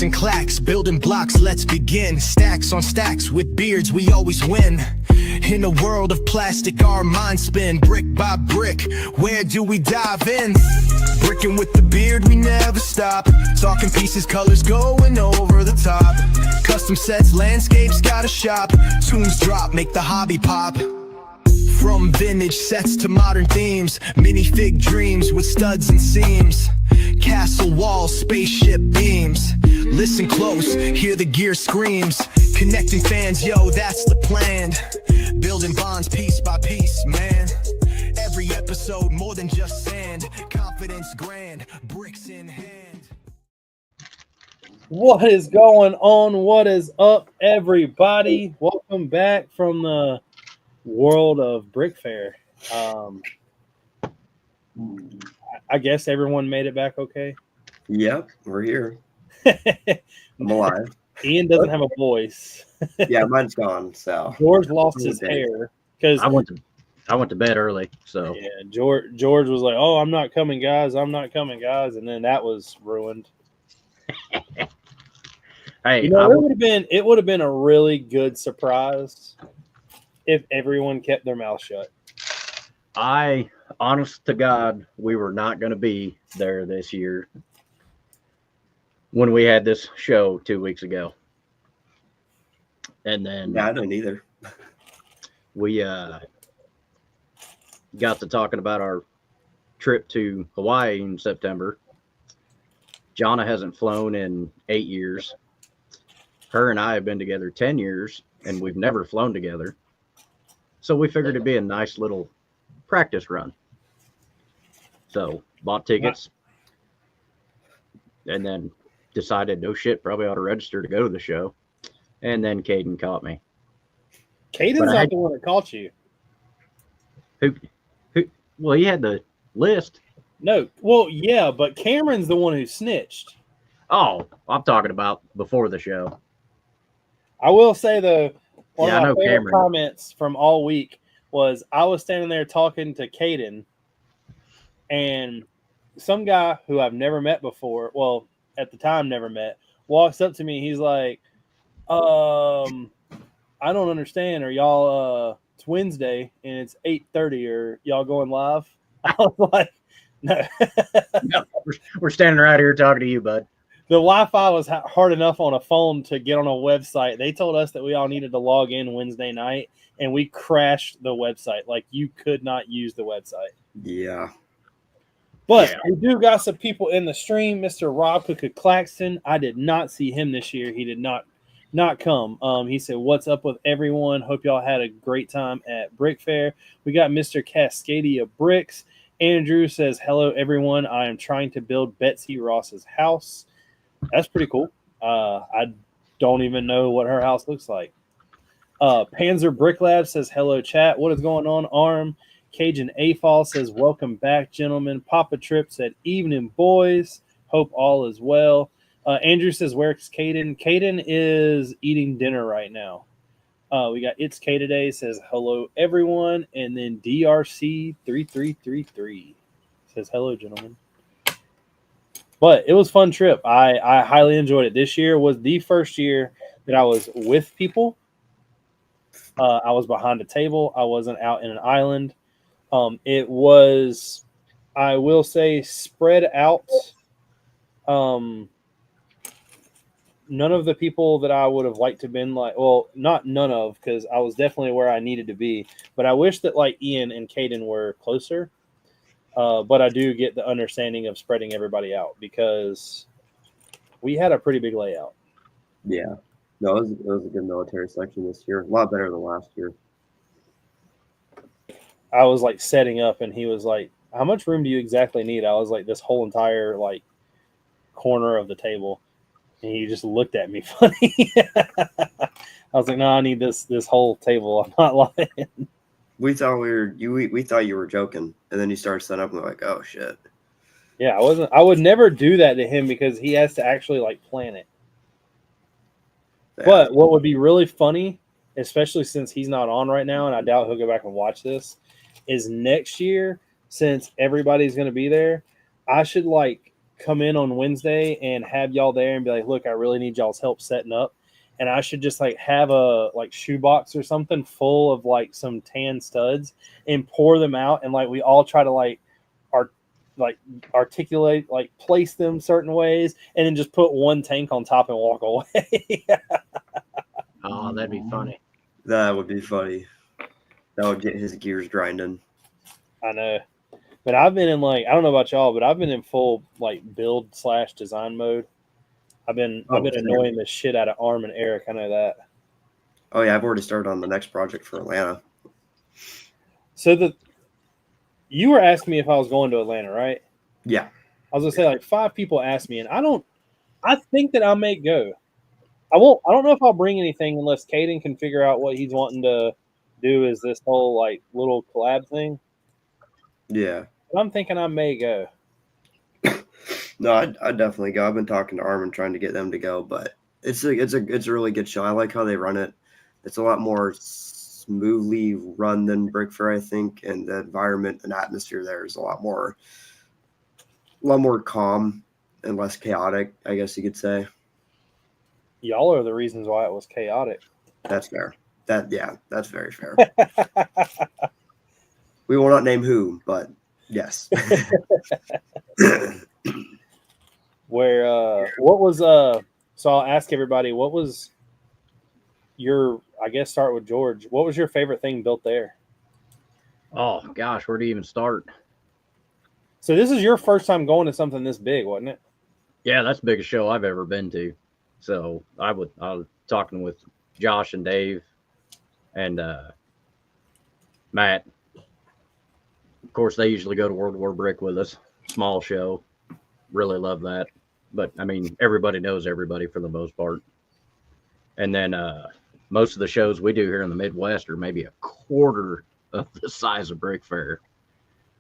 Bricks and clacks, building blocks, let's begin. Stacks on stacks, with beards we always win. In a world of plastic, our minds spin. Brick by brick, where do we dive in? Brickin' with the beard, we never stop. Talking pieces, colors going over the top. Custom sets, landscapes, got a shop. Tunes drop, make the hobby pop. From vintage sets to modern themes, minifig dreams with studs and seams. Castle walls, spaceship beams. Listen close, hear the gear screams. Connecting fans, yo, that's the plan. Building bonds piece by piece, man. Every episode more than just sand. Confidence grand, bricks in hand. What is going on? What is up, everybody? Welcome back from the world of Brick Fair. I guess everyone made it back okay. Yep, we're here. I'm alive. Ian doesn't have a voice. Yeah, mine's gone. So George lost his hair because I went to bed early. So yeah, George was like, "Oh, I'm not coming, guys. I'm not coming, guys," and then that was ruined. Hey, you know, it would have been a really good surprise if everyone kept their mouth shut. Honest to God, we were not going to be there this year when we had this show 2 weeks ago. And then I don't either. We got to talking about our trip to Hawaii in September. Jonna hasn't flown in 8 years. Her and I have been together 10 years, and we've never flown together. So we figured it'd be a nice little practice run. So bought tickets and then decided, no shit, probably ought to register to go to the show. And then Caden caught me. Caden's not the one that caught you. Who? Well, he had the list. No. Well, yeah, but Cameron's the one who snitched. Oh, I'm talking about before the show. I will say, though, one Yeah, of I my know favorite Cameron. comments from all week was I was standing there talking to Caden, and some guy who I've never met before, well, at the time never met, walks up to me. He's like, I don't understand. Are y'all it's Wednesday and it's 8:30, or y'all going live? I was like, no. No, we're standing right here talking to you, bud. The Wi-Fi was hard enough on a phone to get on a website. They told us that we all needed to log in Wednesday night, and we crashed the website. Like, you could not use the website. Yeah. But we do got some people in the stream. Mr. Rob Cook of Claxton. I did not see him this year. He did not come. He said, "What's up with everyone? Hope y'all had a great time at Brick Fair." We got Mr. Cascadia Bricks. Andrew says, "Hello, everyone. I am trying to build Betsy Ross's house." That's pretty cool. I don't even know what her house looks like. Panzer Brick Lab says, "Hello, chat. What is going on, Arm?" Cajun AFall says, "Welcome back, gentlemen." Papa Trip said, "Evening, boys. Hope all is well." Andrew says, "Where's Caden?" Caden is eating dinner right now. We got It's K Today says, "Hello, everyone." And then DRC3333 says, "Hello, gentlemen." But it was a fun trip. I highly enjoyed it. This year was the first year that I was with people. I was behind a table. I wasn't out in an island. It was, I will say, spread out. None of the people that I would have liked to have been like, well, not none of, because I was definitely where I needed to be. But I wish that like Ian and Caden were closer. But I do get the understanding of spreading everybody out because we had a pretty big layout. Yeah. No, it was a good military section this year. A lot better than last year. I was like setting up, and he was like, "How much room do you exactly need?" I was like, "This whole entire like corner of the table," and he just looked at me funny. I was like, "No, I need this whole table. I'm not lying." We thought we thought you were joking, and then you started setting up, and we're like, "Oh shit." Yeah, I would never do that to him because he has to actually like plan it. Yeah. But what would be really funny, especially since he's not on right now, and I doubt he'll go back and watch this, is next year, since everybody's going to be there, I should like come in on Wednesday and have y'all there and be like, look, I really need y'all's help setting up. And I should just like have a like shoebox or something full of like some tan studs and pour them out. And like, we all try to like articulate, like place them certain ways and then just put one tank on top and walk away. Oh, that'd be funny. That would be funny. That would get his gears grinding. I know. But I've been in like, I don't know about y'all, but I've been in full like build/design mode. I've been annoying the shit out of Arm and Eric. I know that. Oh yeah, I've already started on the next project for Atlanta. So you were asking me if I was going to Atlanta, right? Yeah. I was gonna say like 5 people asked me, and I think that I may go. I don't know if I'll bring anything unless Caden can figure out what he's wanting to do is this whole like little collab thing. Yeah. But I'm thinking I may go. No, I'd definitely go. I've been talking to Armin trying to get them to go, but it's a really good show. I like how they run it. It's a lot more smoothly run than Brick Fair, I think, and the environment and atmosphere there is a lot more calm and less chaotic, I guess you could say. Y'all are the reasons why it was chaotic. That's fair. That's very fair. We will not name who, but yes. What was so I'll ask everybody, what was your, I guess start with George, what was your favorite thing built there? Oh gosh, where do you even start? So this is your first time going to something this big, wasn't it? Yeah, that's the biggest show I've ever been to. So I was talking with Josh and Dave and Matt. Of course, they usually go to World War Brick with us. Small show. Really love that. But, I mean, everybody knows everybody for the most part. And then most of the shows we do here in the Midwest are maybe a quarter of the size of Brick Fair.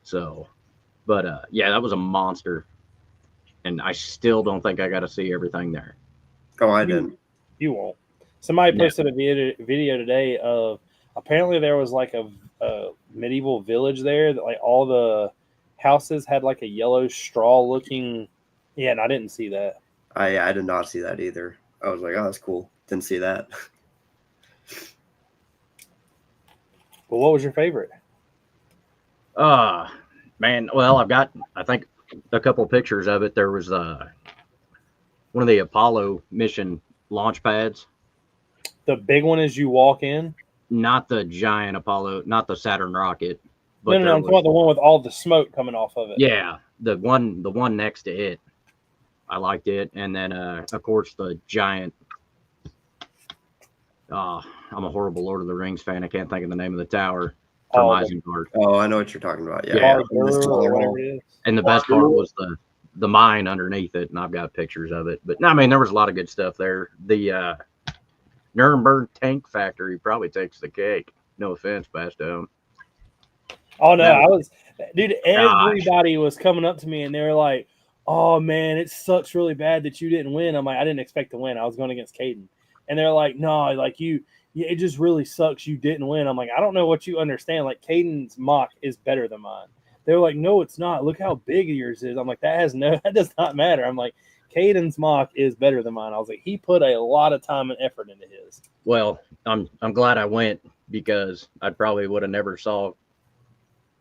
So, but, yeah, that was a monster. And I still don't think I got to see everything there. Oh, I didn't. You won't. Somebody posted a video today of apparently there was like a medieval village there that like all the houses had like a yellow straw looking. Yeah, and I didn't see that. I did not see that either. I was like, oh, that's cool. Didn't see that. But what was your favorite? Man, well, I've got, I think, a couple pictures of it. There was one of the Apollo mission launch pads. The big one as you walk in? Not the giant Apollo, not the Saturn rocket. But no, I'm talking about the one with all the smoke coming off of it. Yeah, the one next to it. I liked it. And then, of course, the giant. I'm a horrible Lord of the Rings fan. I can't think of the name of the tower. From Isengard. Oh, I know what you're talking about. Yeah. Yeah. And the best part was the mine underneath it, and I've got pictures of it. But no, I mean, there was a lot of good stuff there. The Nuremberg tank factory probably takes the cake. No offense, Basto. Oh no, everybody was coming up to me and they were like, "Oh man, it sucks really bad that you didn't win." I'm like, I didn't expect to win. I was going against Caden, and they're like, "No, like it just really sucks you didn't win." I'm like, I don't know what you understand. Like Caden's mock is better than mine. They were like, "No, it's not. Look how big yours is." I'm like, that does not matter. I'm like, Caden's mock is better than mine. I was like, he put a lot of time and effort into his. Well, I'm glad I went because I probably would have never saw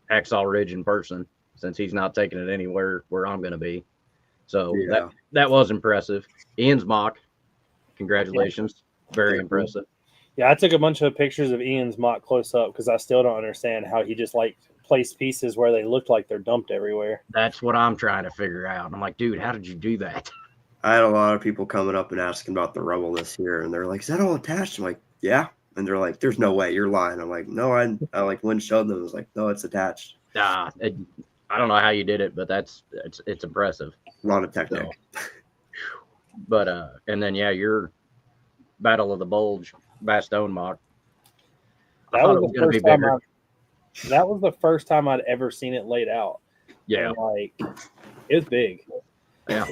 Hacksaw Ridge in person since he's not taking it anywhere where I'm going to be. So yeah. that was impressive. Ian's mock, congratulations. Yeah. Very impressive. Yeah, I took a bunch of pictures of Ian's mock close up because I still don't understand how he just like placed pieces where they looked like they're dumped everywhere. That's what I'm trying to figure out. I'm like, dude, how did you do that? I had a lot of people coming up and asking about the rubble this year, and they're like, "Is that all attached?" I'm like, "Yeah." And they're like, "There's no way, you're lying." I'm like, "No, I like when showed them, I was like, no, it's attached." I don't know how you did it, but it's impressive. A lot of technique. So, but and then your Battle of the Bulge Bastogne mock. That was the first time I'd ever seen it laid out. Yeah, and, like it was big. Yeah,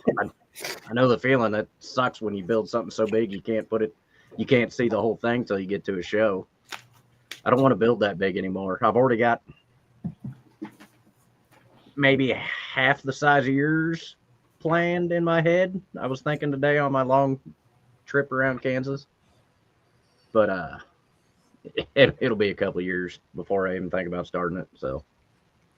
I know the feeling. That sucks when you build something so big you can't see the whole thing till you get to a show. I don't want to build that big anymore. I've already got maybe half the size of yours planned in my head. I was thinking today on my long trip around Kansas, but it'll be a couple of years before I even think about starting it. So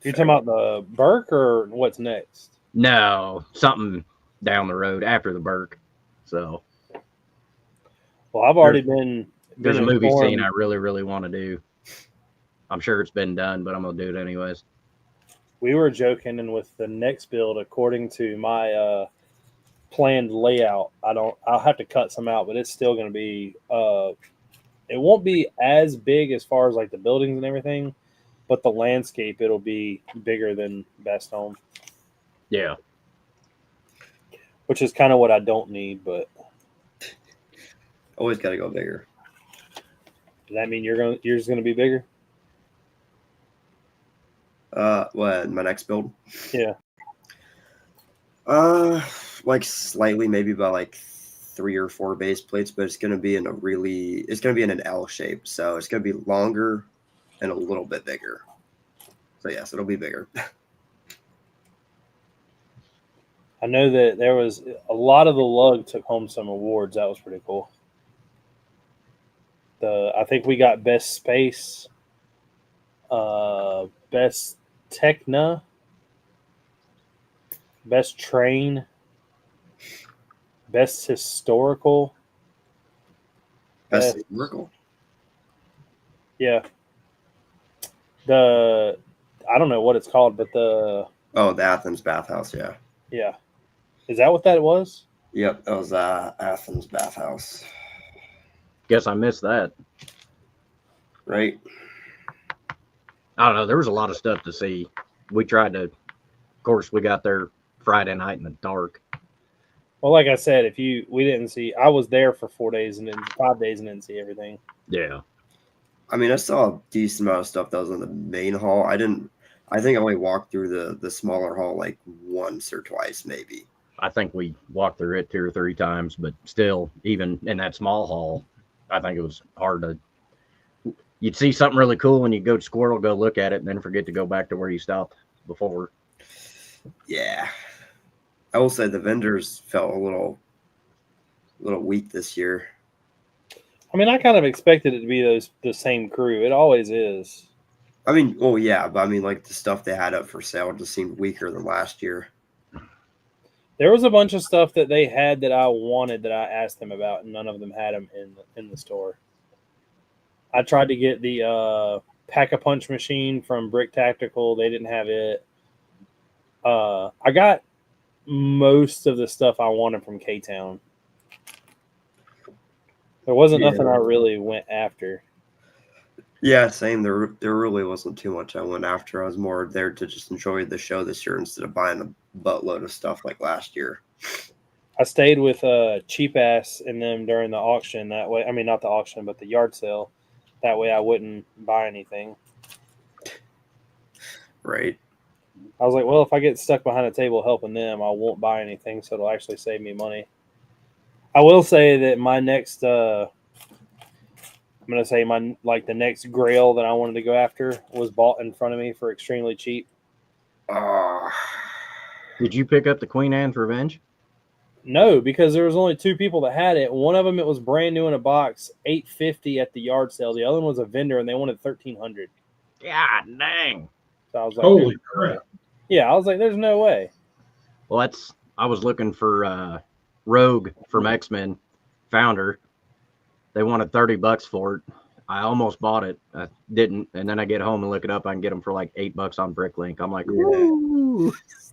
You're talking about the Burke or what's next? no, something down the road after the Burke. So Well, I've already been there's a movie informed. scene I really, really want to do. I'm sure it's been done, but I'm gonna do it anyways. We were joking, and with the next build, according to my planned layout, I'll have to cut some out, but it's still going to be. It won't be as big as far as like the buildings and everything, but the landscape it'll be bigger than Best Home, Yeah. which is kind of what I don't need. But Always got to go bigger. does that mean yours going to be bigger? What, my next build? Yeah. Like slightly, maybe by like 3 or 4 base plates, but it's gonna be in an L shape, so it's gonna be longer and a little bit bigger. So yes, it'll be bigger. I know that there was a lot of the lug took home some awards. That was pretty cool. I think we got best space, best Techna, best train, best historical, Best historical. yeah. I don't know what it's called, but Oh, the Athens bathhouse. Yeah. Is that what that was? Yep, that was Athens bathhouse. Guess I missed that. Right. I don't know. There was a lot of stuff to see. We tried to, of course, we got there Friday night in the dark. Well, like I said, we didn't see. I was there for 4 days and then 5 days and didn't see everything. Yeah. I mean, I saw a decent amount of stuff that was in the main hall. I think I only walked through the smaller hall like once or twice, maybe. I think we walked through it 2 or 3 times, but still, even in that small hall, I think it was hard to. You'd see something really cool and you go to Squirrel, go look at it, and then forget to go back to where you stopped before. Yeah. I will say the vendors felt a little weak this year. I mean, I kind of expected it to be the same crew. It always is. I mean, well, yeah, but I mean, like the stuff they had up for sale just seemed weaker than last year. There was a bunch of stuff that they had that I wanted that I asked them about, and none of them had them in the store. I tried to get the Pack-a-Punch machine from Brick Tactical. They didn't have it. I got most of the stuff I wanted from K-Town. There wasn't nothing I really went after. Yeah, same. There really wasn't too much I went after. I was more there to just enjoy the show this year instead of buying a buttload of stuff like last year. I stayed with Cheap Ass and them during the auction. That way, I mean, not the auction, but the yard sale. That way I wouldn't buy anything. Right. I was like, well, if I get stuck behind a table helping them, I won't buy anything, so it'll actually save me money. I will say that my next, I'm going to say the next grail that I wanted to go after was bought in front of me for extremely cheap. Did you pick up the Queen Anne's Revenge? No, because there was only 2 people that had it. One of them, it was brand new in a box, $850 at the yard sale. The other one was a vendor, and they wanted $1,300. God dang! So I was like, Holy crap! Yeah, I was like, there's no way. Well, I was looking for Rogue from X-Men, found her. They wanted $30 for it. I almost bought it. I didn't, and then I get home and look it up. I can get them for like $8 on Bricklink. I'm like, ooh.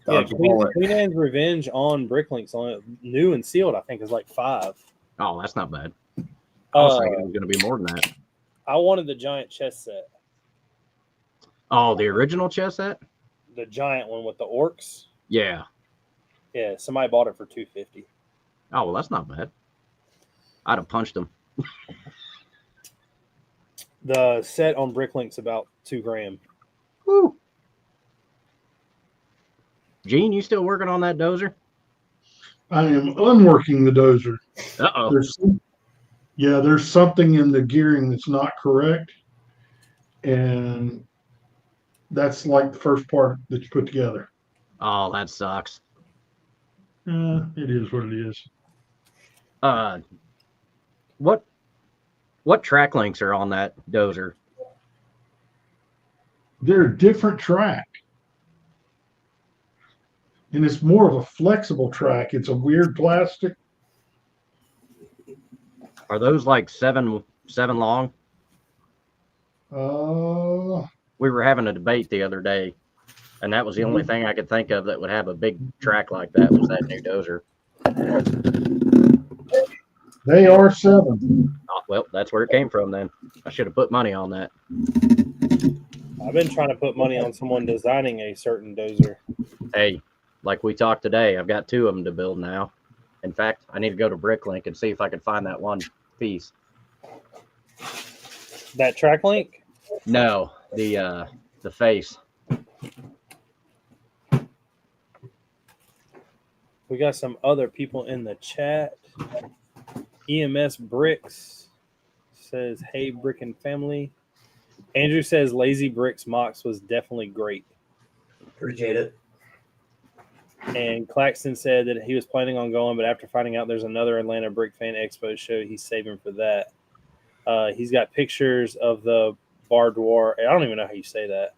Yeah, Queen Anne's Revenge on Bricklink's on it, new and sealed, I think, is like $5. Oh, that's not bad. I was thinking it was going to be more than that. I wanted the giant chess set. Oh, the original chess set? The giant one with the orcs. Yeah. Yeah, somebody bought it for $250. Oh, well, that's not bad. I'd have punched him. The set on Bricklink's about $2,000. Woo. Gene, you still working on that dozer? I am unworking the dozer. Uh-oh. There's something in the gearing that's not correct. And that's like the first part that you put together. Oh, that sucks. It is what it is. What track links are on that dozer? They're a different track. And it's more of a flexible track. It's a weird plastic. Are those like seven long? We were having a debate the other day, and that was the only thing I could think of that would have a big track like that was that new dozer. They are 7. Oh, well, that's where it came from then. I should have put money on that. I've been trying to put money on someone designing a certain dozer. Hey, like we talked today, I've got 2 of them to build now. In fact, I need to go to Bricklink and see if I can find that one piece. That track link? No, the face. We got some other people in the chat. EMS Bricks says, "Hey, Brickin family." Andrew says, "Lazy Bricks Mox was definitely great." Appreciate it. And Claxton said that he was planning on going, but after finding out there's another Atlanta Brick Fan Expo show, he's saving for that. He's got pictures of the barbed wire. I don't even know how you say that.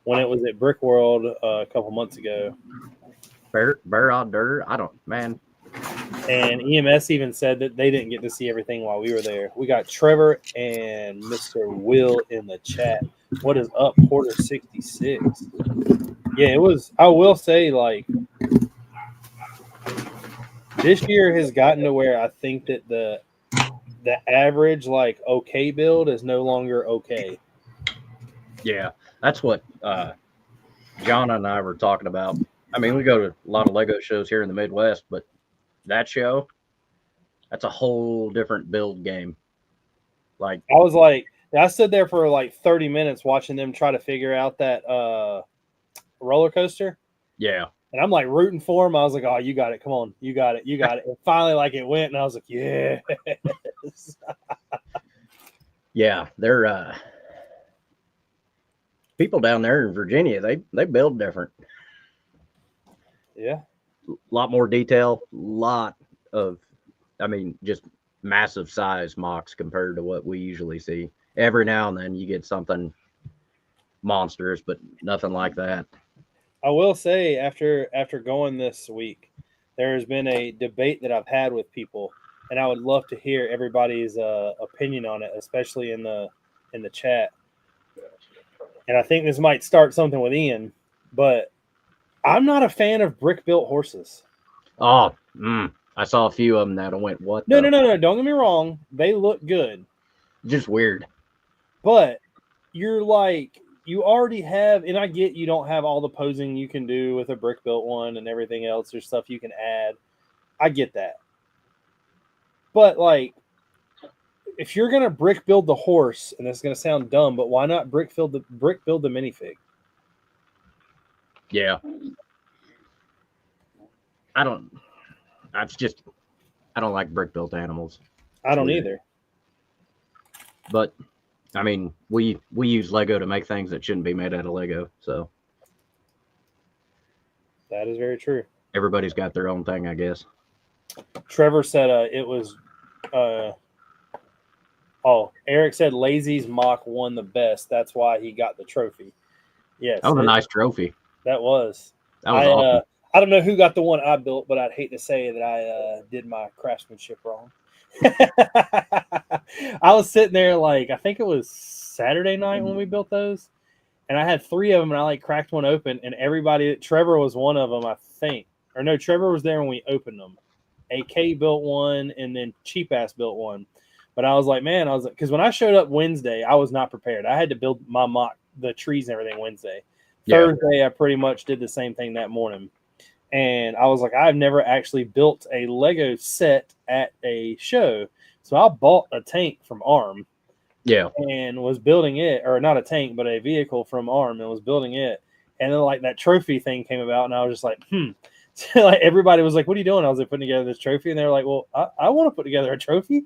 When it was at Brick World a couple months ago. I don't, man. And EMS even said that they didn't get to see everything while we were there. We got Trevor and Mr. Will in the chat. What is up, Porter 66? Yeah, it was. I will say, like, this year has gotten to where I think that the average, like, okay build is no longer okay. Yeah, that's what John and I were talking about. I mean, we go to a lot of Lego shows here in the Midwest, but that show, that's a whole different build game. Like, I stood there for like 30 minutes watching them try to figure out that roller coaster. Yeah. And I'm like rooting for him. I was like, "Oh, you got it. Come on. You got it. You got it." And finally, like, it went, and I was like, "Yeah." Yeah, they're people down there in Virginia, they build different. Yeah. A lot more detail, lot of, I mean, just massive size mocks compared to what we usually see. Every now and then you get something monstrous, but nothing like that. I will say, after going this week, there has been a debate that I've had with people, and I would love to hear everybody's opinion on it, especially in the chat. And I think this might start something with Ian, but I'm not a fan of brick-built horses. Oh, I saw a few of them that went, what? No. Don't get me wrong. They look good. Just weird. But you're like, you already have, and I get you don't have all the posing you can do with a brick-built one and everything else. There's stuff you can add. I get that. But, like, if you're going to brick build the horse, and this is going to sound dumb, but why not brick build the minifig? Yeah. I don't like brick built animals. I don't either. But I mean, we use Lego to make things that shouldn't be made out of Lego. So that is very true. Everybody's got their own thing, I guess. Trevor said it was Eric said Lazy's mock won the best. That's why he got the trophy. Yes. That was a nice trophy. That was awesome. I don't know who got the one I built, but I'd hate to say that I did my craftsmanship wrong. I was sitting there, like, I think it was Saturday night when we built those, and I had 3 of them, and I like cracked one open, and Trevor was one of them, I think. Or no, Trevor was there when we opened them. AK built one, and then Cheap Ass built one. But I was like, because when I showed up Wednesday, I was not prepared. I had to build my mock, the trees and everything Wednesday. Yeah. Thursday, I pretty much did the same thing that morning. And I was like, I've never actually built a Lego set at a show. So I bought a tank from ARM. Yeah. And was building it, or not a tank, but a vehicle from ARM, and was building it. And then, like, that trophy thing came about, and I was just like, like, everybody was like, "What are you doing?" I was like, putting together this trophy. And they were like, "Well, I want to put together a trophy."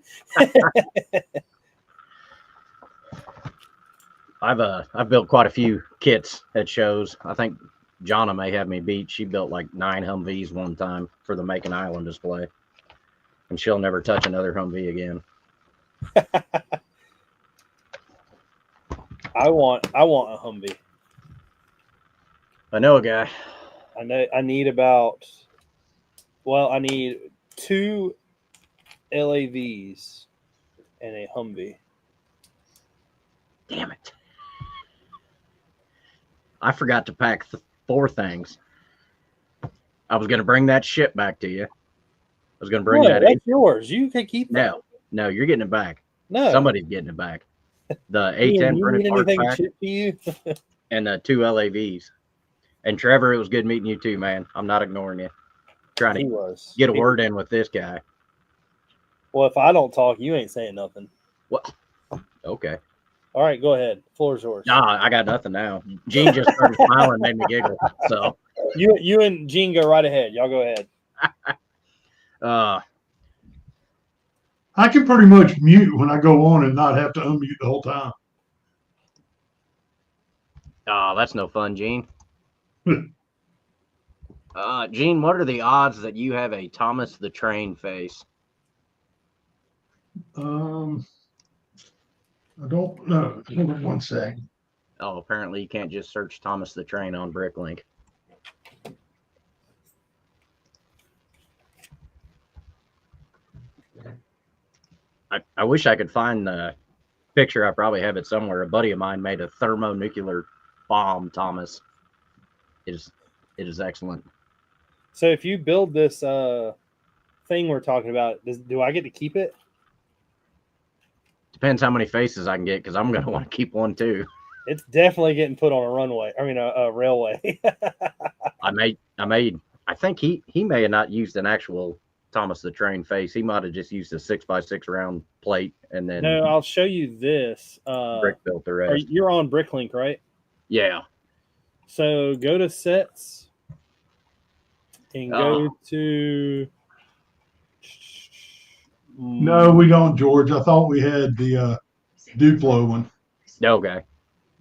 I've built quite a few kits at shows. I think Jonna may have me beat. She built like 9 Humvees one time for the Macon Island display, and she'll never touch another Humvee again. I want a Humvee. I know a guy. I need 2 LAVs and a Humvee. Damn it. I forgot to pack 4 things. I was going to bring that ship back to you. I was going to bring that. That's yours. You can keep that. No, you're getting it back. No. Somebody's getting it back. The Ian, A10 printed parts pack shipped to you? and the 2 LAVs. And Trevor, it was good meeting you too, man. I'm not ignoring you. Trying to get a word in with this guy. Well, if I don't talk, you ain't saying nothing. Well, okay. All right, go ahead. Floor's yours. Nah, I got nothing now. Gene just started smiling and made me giggle. So you and Gene go right ahead. Y'all go ahead. I can pretty much mute when I go on and not have to unmute the whole time. Oh, that's no fun, Gene. Gene, what are the odds that you have a Thomas the Train face? I don't know. Hold on one second. Oh, apparently you can't just search Thomas the Train on Bricklink. I wish I could find the picture. I probably have it somewhere. A buddy of mine made a thermonuclear bomb, Thomas. It is excellent. So if you build this thing we're talking about, do I get to keep it? Depends how many faces I can get, because I'm going to want to keep one too. It's definitely getting put on a runway. I mean, a railway. I think he may have not used an actual Thomas the Train face. He might have just used a 6x6 round plate, and then no. I'll show you this. Brick built the rest. You're on Bricklink, right? Yeah. So go to sets and go to. No, we don't, George. I thought we had the Duplo one. Okay.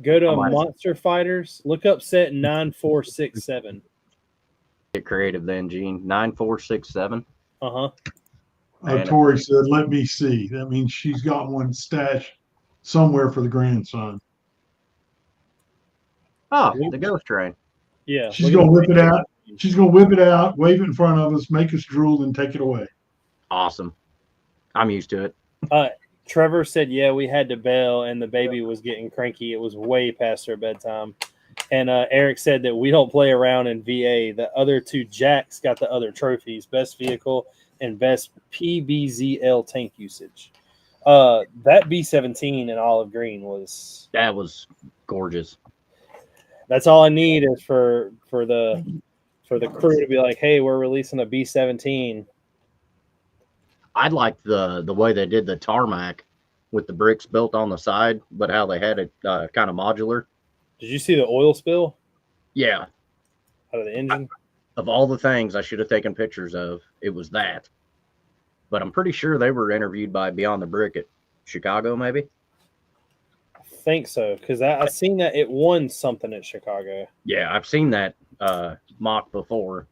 Go to Monster Fighters. Look up set 9467. Get creative then, Gene. 9467. Tori said, "Let me see." That means she's got one stashed somewhere for the grandson. Oh, the ghost train. Yeah. She's gonna whip it out. She's gonna whip it out, wave it in front of us, make us drool, and take it away. Awesome. I'm used to it. Trevor said, yeah, we had to bail, and the baby was getting cranky. It was way past her bedtime. And Eric said that we don't play around in VA. The other 2 Jacks got the other trophies, best vehicle and best PBZL tank usage. That B-17 in olive green was gorgeous. That's all I need is for the crew to be like, hey, we're releasing a B-17. I'd like the way they did the tarmac with the bricks built on the side, but how they had it kind of modular. Did you see the oil spill? Yeah. Out of the engine? Of all the things I should have taken pictures of, it was that. But I'm pretty sure they were interviewed by Beyond the Brick at Chicago, maybe? I think so, because I seen that it won something at Chicago. Yeah, I've seen that mock before.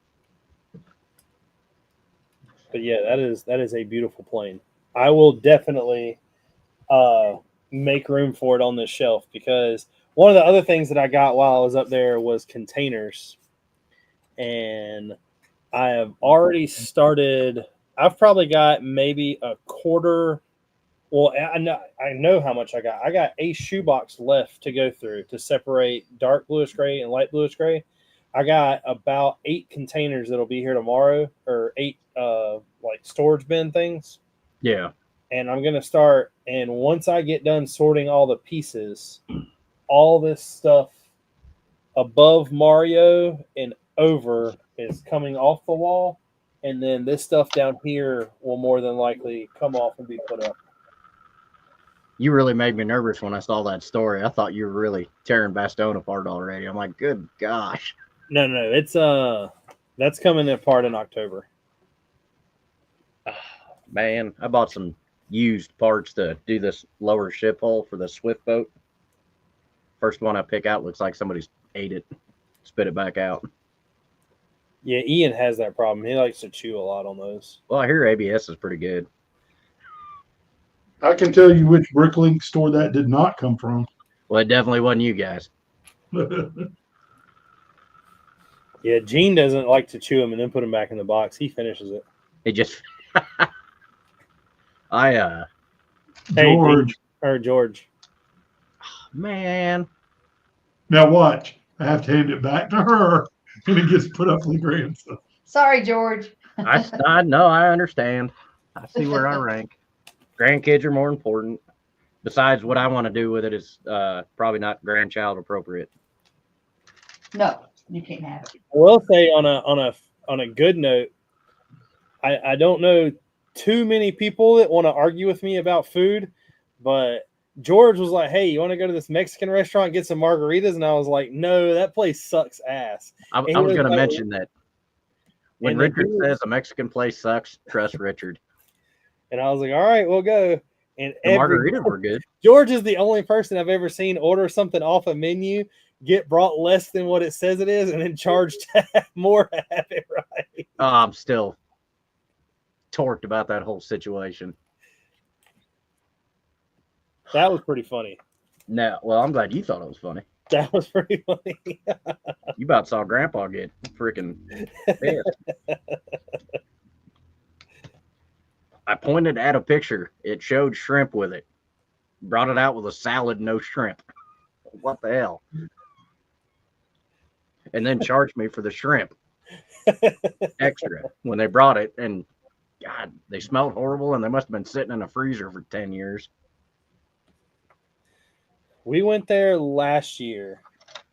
But yeah, that is a beautiful plane. I will definitely make room for it on this shelf, because one of the other things that I got while I was up there was containers. And I have already started. I've probably got maybe a quarter. Well, I know how much I got. I got a shoebox left to go through to separate dark bluish gray and light bluish gray. I got about 8 containers that'll be here tomorrow, or 8 like storage bin things. Yeah. And I'm gonna start. And once I get done sorting all the pieces, all this stuff above Mario and over is coming off the wall, and then this stuff down here will more than likely come off and be put up. You really made me nervous when I saw that story. I thought you were really tearing Bastogne apart already. I'm like, good gosh. No, it's that's coming apart in October. Man, I bought some used parts to do this lower ship hull for the Swift boat. First one I pick out looks like somebody's ate it. spit it back out. Yeah, Ian has that problem. He likes to chew a lot on those. Well, I hear ABS is pretty good. I can tell you which Bricklink store that did not come from. Well, it definitely wasn't you guys. Yeah, Gene doesn't like to chew them and then put them back in the box. He finishes it. It just Hey, George. George. Man. Now watch. I have to hand it back to her, and it gets put up with the grandson. Sorry, George. I know, I understand. I see where I rank. Grandkids are more important. Besides, what I want to do with it is probably not grandchild appropriate. No, you can't have it. I will say on a good note, I don't know too many people that want to argue with me about food, but George was like, "Hey, you want to go to this Mexican restaurant and get some margaritas?" And I was like, "No, that place sucks ass." I was going to mention that. When Richard says a Mexican place sucks, trust Richard. And I was like, "All right, we'll go." And the margaritas were good. George is the only person I've ever seen order something off a menu, get brought less than what it says it is, and then charged more to have it right. Oh, I'm still torqued about that whole situation. That was pretty funny. No, well, I'm glad you thought it was funny. That was pretty funny. You about saw Grandpa get freaking pissed. I pointed at a picture. It showed shrimp with it. Brought it out with a salad, no shrimp. What the hell? And then charged me for the shrimp extra when they brought it. And God, they smelled horrible, and they must have been sitting in a freezer for 10 years. We went there last year,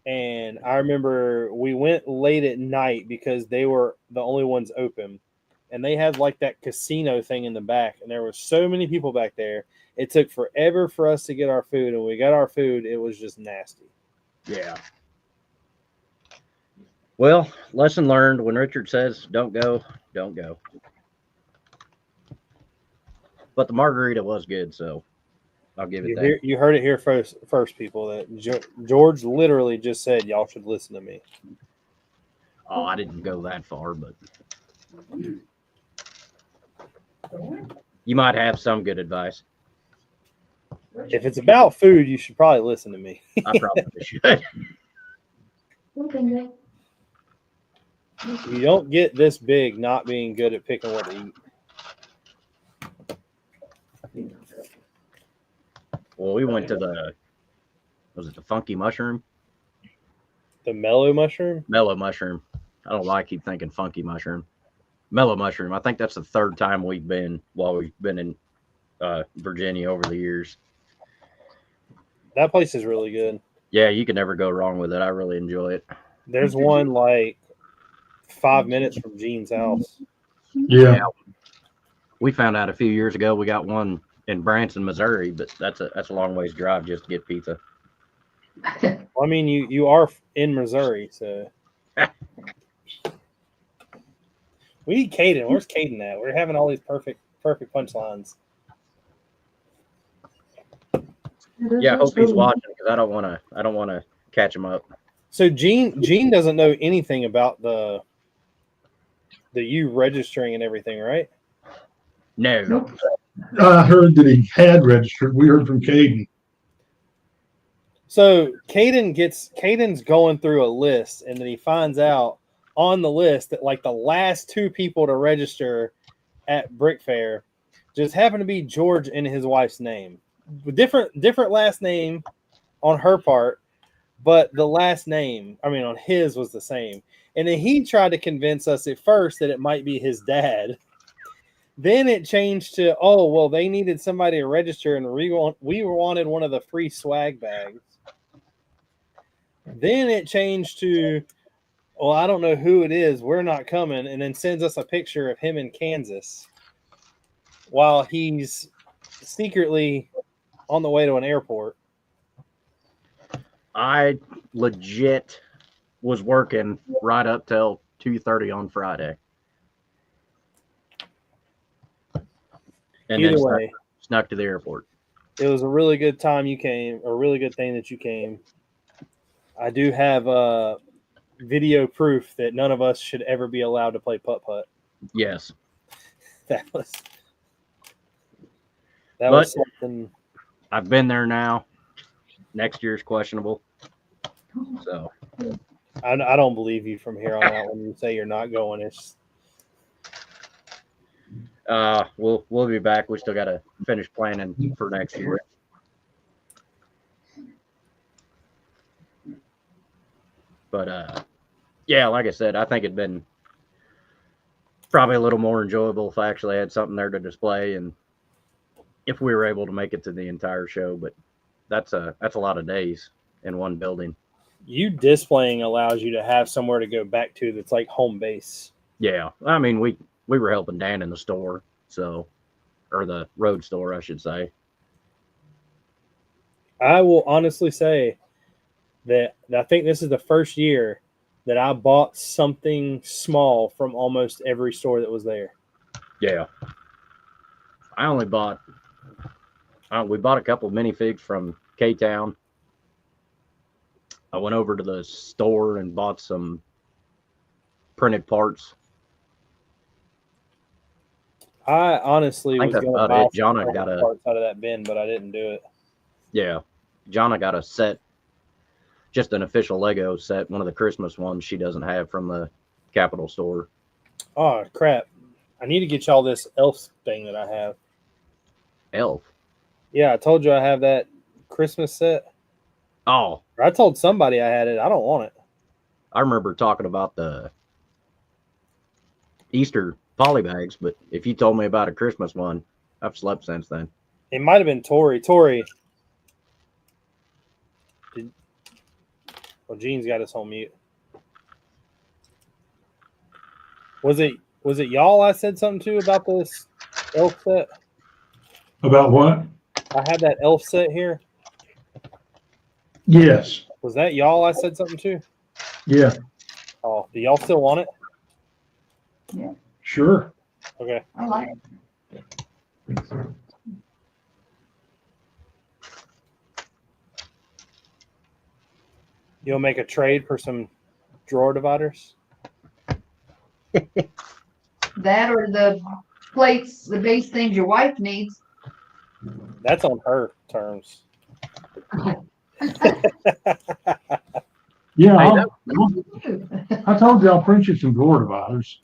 and I remember we went late at night because they were the only ones open. And they had like that casino thing in the back, and there were so many people back there. It took forever for us to get our food, and when we got our food, it was just nasty. Yeah. Well, lesson learned. When Richard says don't go, don't go. But the margarita was good, so I'll give it that. You heard it here first, people. That George literally just said y'all should listen to me. Oh, I didn't go that far, but you might have some good advice. If it's about food, you should probably listen to me. I probably should. You don't get this big not being good at picking what to eat. Well, we went to was it the funky mushroom? The mellow mushroom? Mellow mushroom. I don't know why I keep thinking funky mushroom. Mellow mushroom. I think that's the third time we've been while we've been in Virginia over the years. That place is really good. Yeah, you can never go wrong with it. I really enjoy it. There's one like 5 minutes from Gene's house. Yeah. We found out a few years ago we got one in Branson, Missouri, but that's a long ways drive just to get pizza. Well, I mean, you are in Missouri, so we need Caden. Where's Caden at? We're having all these perfect punchlines. Yeah, I hope he's watching because I don't want to catch him up. So Gene doesn't know anything about the you registering and everything, right? No. Nope. I heard that he had registered. We heard from Caden. So Caden's going through a list, and then he finds out on the list that like the last two people to register at Brick Fair just happen to be George and his wife's name. Different last name on her part, but the last name, I mean, on his was the same. And then he tried to convince us at first that it might be his dad. Then it changed to, oh, well, they needed somebody to register, and we wanted one of the free swag bags. Then it changed to, well, I don't know who it is. We're not coming. And then sends us a picture of him in Kansas while he's secretly on the way to an airport. I legit was working right up till 2:30 on Friday. And Either then way, snuck to the airport. It was a really good time you came, a really good thing that you came. I do have video proof that none of us should ever be allowed to play putt-putt. Yes. That was But- something. I've been there now. Next year's questionable. So I don't believe you from here on out when you say you're not going. It's we'll be back. We still got to finish planning for next year. But yeah, like I said, I think it'd been probably a little more enjoyable if I actually had something there to display, and if we were able to make it to the entire show. But that's a lot of days in one building. you displaying allows you to have somewhere to go back to that's like home base. Yeah, I mean we were helping Dan in the store, or the road store, I should say. I will honestly say that I think this is the first year that I bought something small from almost every store that was there. Yeah, I only bought. We bought a couple of minifigs from K-Town. I went over to the store and bought some printed parts. I honestly I think was that's going to about buy it. Jonna got a parts out of that bin, but I didn't do it. Yeah, Jonna got a set, just an official Lego set, one of the Christmas ones she doesn't have from the Capitol store. Oh crap! I need to get y'all this elf thing that I have. Elf. Yeah, I told you I have that Christmas set. Oh, Or I told somebody I had it. I don't want it. I remember talking about the Easter poly bags, but if you told me about a Christmas one, I've slept since then. It might have been Tori. Well, Gene's got us on mute. Was it y'all I said something to about this elf set? About what? I had that elf set here. Yes. Was that y'all I said something to? Yeah. Oh, do y'all still want it? Sure. Okay. I like it. You'll make a trade for some drawer dividers? That or the plates, the base things your wife needs. That's on her terms. Yeah. Hey, I told you I'll print you some drawer dividers.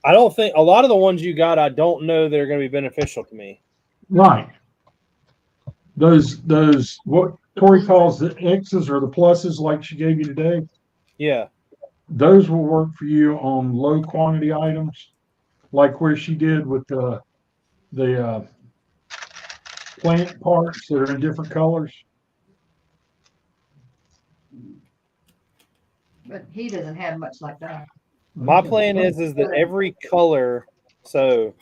I don't think a lot of the ones you got, I don't know they're going to be beneficial to me. Right. Those what Tori calls the X's or the pluses, like she gave you today. Yeah. Those will work for you on low quantity items, like where she did with the plant parts that are in different colors. But he doesn't have much like that. My plan is that every color, so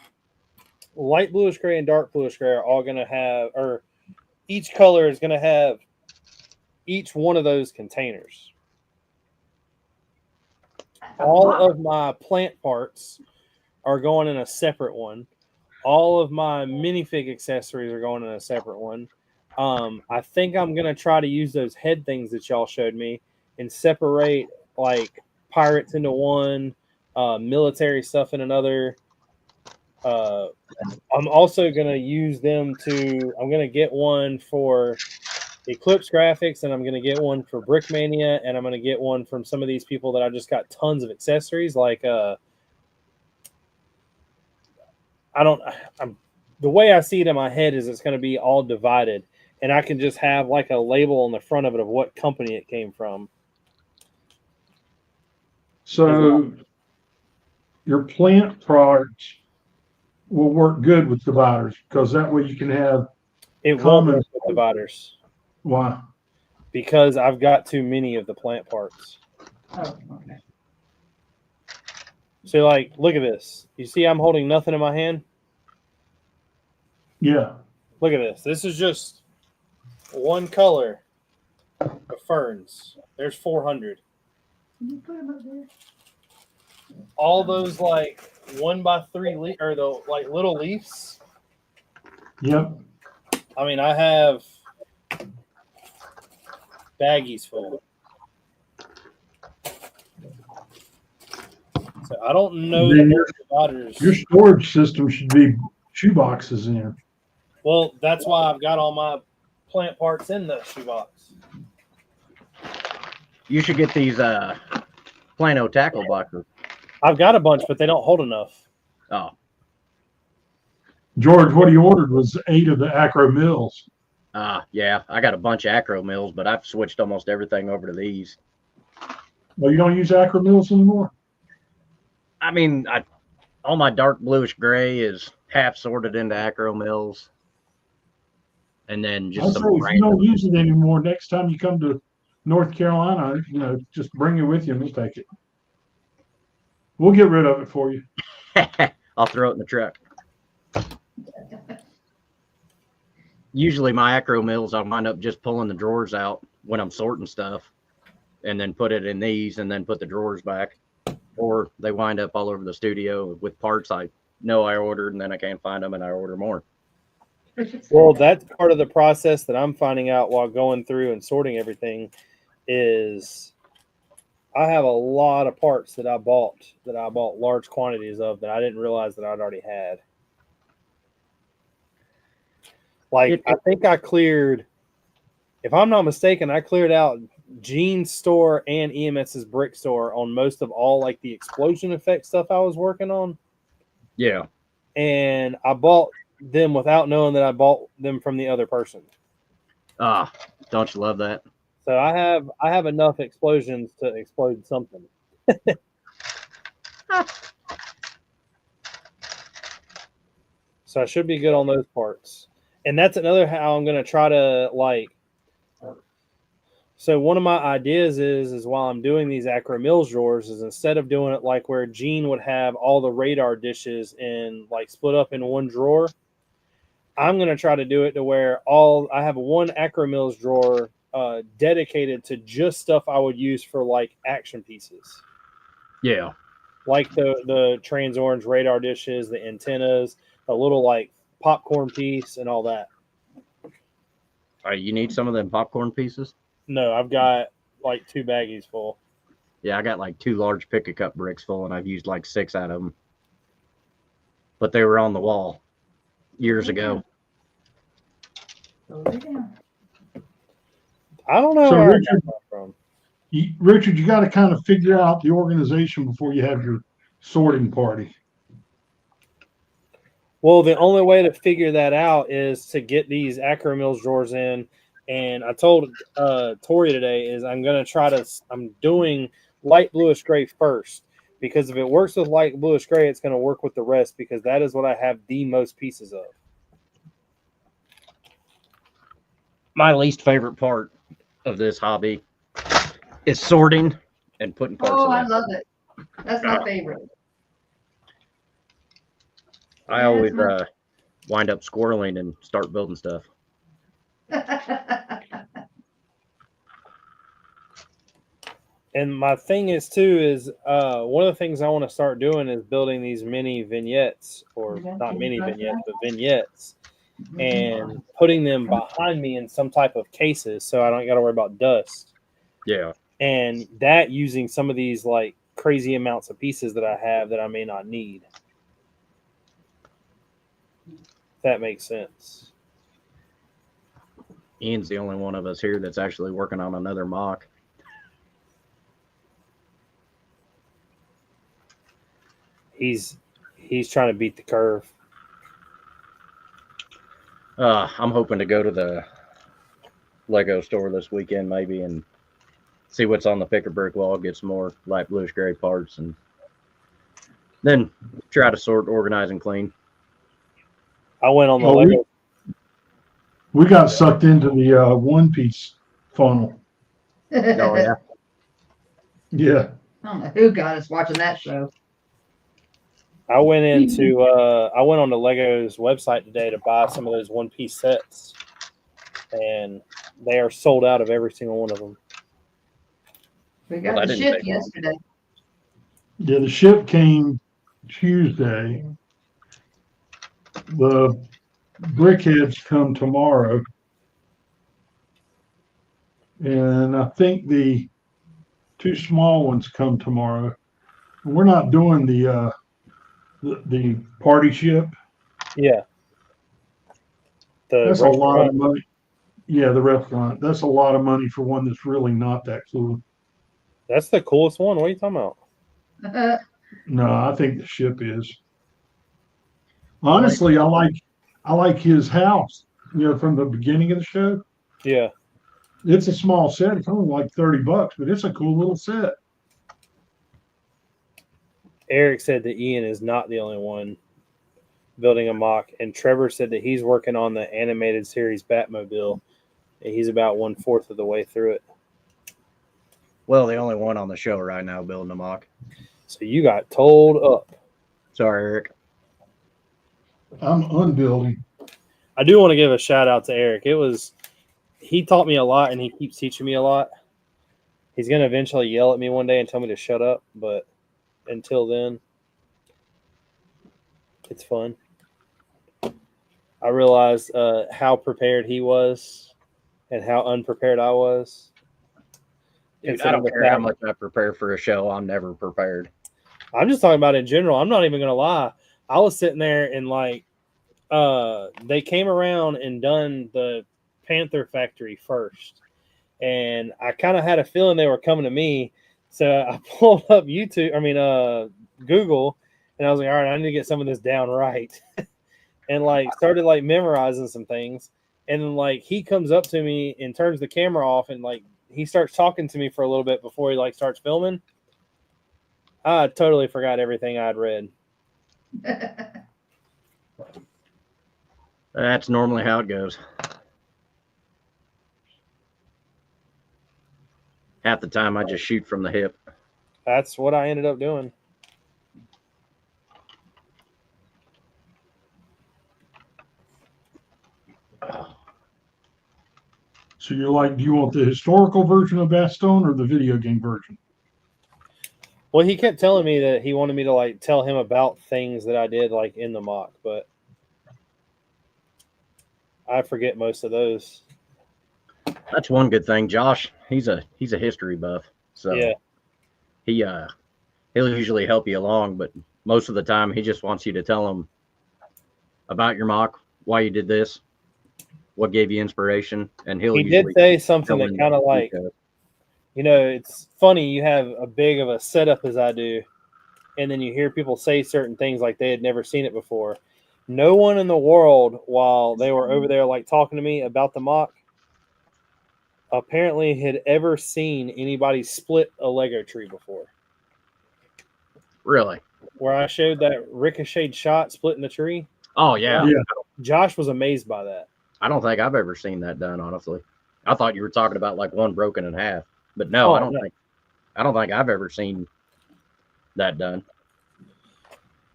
light bluish gray and dark bluish gray are all going to have, or each color is going to have each one of those containers. All of my plant parts are going in a separate one. All of my minifig accessories are going in a separate one. I think I'm going to try to use those head things that y'all showed me and separate like pirates into one, military stuff in another. I'm also going to use them I'm going to get one for Eclipse Graphics, and I'm going to get one for Brick Mania, and I'm going to get one from some of these people that I just got tons of accessories. Like, the way I see it in my head is it's going to be all divided, and I can just have like a label on the front of it of what company it came from. So your plant parts will work good with dividers because that way you can have It won't common. work with dividers Why? because I've got too many of the plant parts. Oh, okay. So, like, look at this. You see I'm holding nothing in my hand? Yeah. Look at this. This is just one color of ferns. There's 400. Can you put 'em up there? All those like 1x3 or the like little leaves. Yep. I mean, I have baggies full. So I don't know Then that dividers. Your storage system should be shoeboxes in. Well, that's why I've got all my plant parts in the shoebox. You should get these Plano tackle boxes. I've got a bunch, but they don't hold enough. Oh, George, what he ordered was 8 of the Acro Mills. yeah. I got a bunch of Acro Mills, but I've switched almost everything over to these. Well, you don't use Acro Mills anymore? I mean, all my dark bluish gray is half sorted into Acro Mills. And then I just say some if you don't use it anymore, next time you come to North Carolina, just bring it with you and we'll take it. We'll get rid of it for you. I'll throw it in the truck. Usually my Acro Mills, I'll wind up just pulling the drawers out when I'm sorting stuff and then put it in these and then put the drawers back. Or they wind up all over the studio with parts I know I ordered and then I can't find them and I order more. Well, that's part of the process that I'm finding out while going through and sorting everything is I have a lot of parts that I bought large quantities of that I didn't realize that I'd already had. Like, I think I cleared, if I'm not mistaken, I cleared out Gene's store and EMS's brick store on most of all like the explosion effect stuff I was working on. Yeah. And I bought them without knowing that I bought them from the other person. Don't you love that? So I have enough explosions to explode something. So I should be good on those parts. And that's another how I'm going to try to so one of my ideas is while I'm doing these Acro Mills drawers is instead of doing it like where Gene would have all the radar dishes in like split up in one drawer, I'm going to try to do it to where I have one Acro Mills drawer dedicated to just stuff I would use for like action pieces. Yeah. Like the trans orange radar dishes, the antennas, a little like popcorn piece and all that. You need some of them popcorn pieces? No, I've got like 2 baggies full. Yeah, I got like 2 large pick-a-cup bricks full, and I've used like 6 out of them. But they were on the wall years ago. I don't know So where Richard, I got that from. Richard, you got to kind of figure out the organization before you have your sorting party. Well, the only way to figure that out is to get these Acro Mills drawers in. And I told Tori today is I'm doing light bluish gray first because if it works with light bluish gray, it's going to work with the rest because that is what I have the most pieces of. My least favorite part of this hobby is sorting and putting parts Oh, in. I love it. That's my favorite. I always wind up squirreling and start building stuff. And my thing is too is one of the things I want to start doing is building these mini vignettes, or not mini vignettes, but vignettes, and putting them behind me in some type of cases so I don't got to worry about dust. Yeah. And that using some of these like crazy amounts of pieces that I have that I may not need. If that makes sense. Ian's the only one of us here that's actually working on another mock. He's trying to beat the curve. I'm hoping to go to the Lego store this weekend maybe and see what's on the picker brick wall, get some more light bluish gray parts, and then try to sort, organize, and clean. I went on the Lego. We got sucked into the One Piece funnel. Oh, yeah. Yeah. I don't know who got us watching that show. I went on the Lego's website today to buy some of those One Piece sets, and they are sold out of every single one of them. We got Well, the that didn't ship take long. yesterday. Yeah, the ship came Tuesday. The brickheads come tomorrow. And I think the 2 small ones come tomorrow. We're not doing the party ship. Yeah. The That's a lot of restaurant. money. Yeah, the restaurant. That's a lot of money for one that's really not that cool. That's the coolest one. What are you talking about? No, I think the ship is. Honestly, I like his house. You know, from the beginning of the show. Yeah. It's a small set. It's only like $30, but it's a cool little set. Eric said that Ian is not the only one building a mock, and Trevor said that he's working on the animated series Batmobile, and he's about 1/4 of the way through it. Well, the only one on the show right now building a mock. So you got told up. Sorry, Eric. I'm unbuilding. I do want to give a shout out to Eric. He taught me a lot, and he keeps teaching me a lot. He's going to eventually yell at me one day and tell me to shut up, but until then, it's fun. I realized how prepared he was and how unprepared I was. Dude, I don't care how much I prepare for a show. I'm never prepared. I'm just talking about in general. I'm not even going to lie. I was sitting there and they came around and done the Panther Factory first. And I kind of had a feeling they were coming to me. So I pulled up Google, and I was like, all right, I need to get some of this down right. And started memorizing some things. And then he comes up to me and turns the camera off, and he starts talking to me for a little bit before he starts filming. I totally forgot everything I'd read. That's normally how it goes. Half the time I just shoot from the hip. That's what I ended up doing. So you're do you want the historical version of Bastogne or the video game version? Well, he kept telling me that he wanted me to tell him about things that I did in the mock, but I forget most of those. That's one good thing. Josh, he's a history buff. So yeah. He'll usually help you along, but most of the time he just wants you to tell him about your mock, why you did this, what gave you inspiration, and he did say something that kind of it's funny, you have a big of a setup as I do, and then you hear people say certain things like they had never seen it before. No one in the world, while they were over there talking to me about the mock, apparently had ever seen anybody split a Lego tree before. Really? Where I showed that ricocheted shot splitting the tree. Oh, yeah. Josh was amazed by that. I don't think I've ever seen that done, honestly. I thought you were talking about one broken in half. But no, I don't think I've ever seen that done.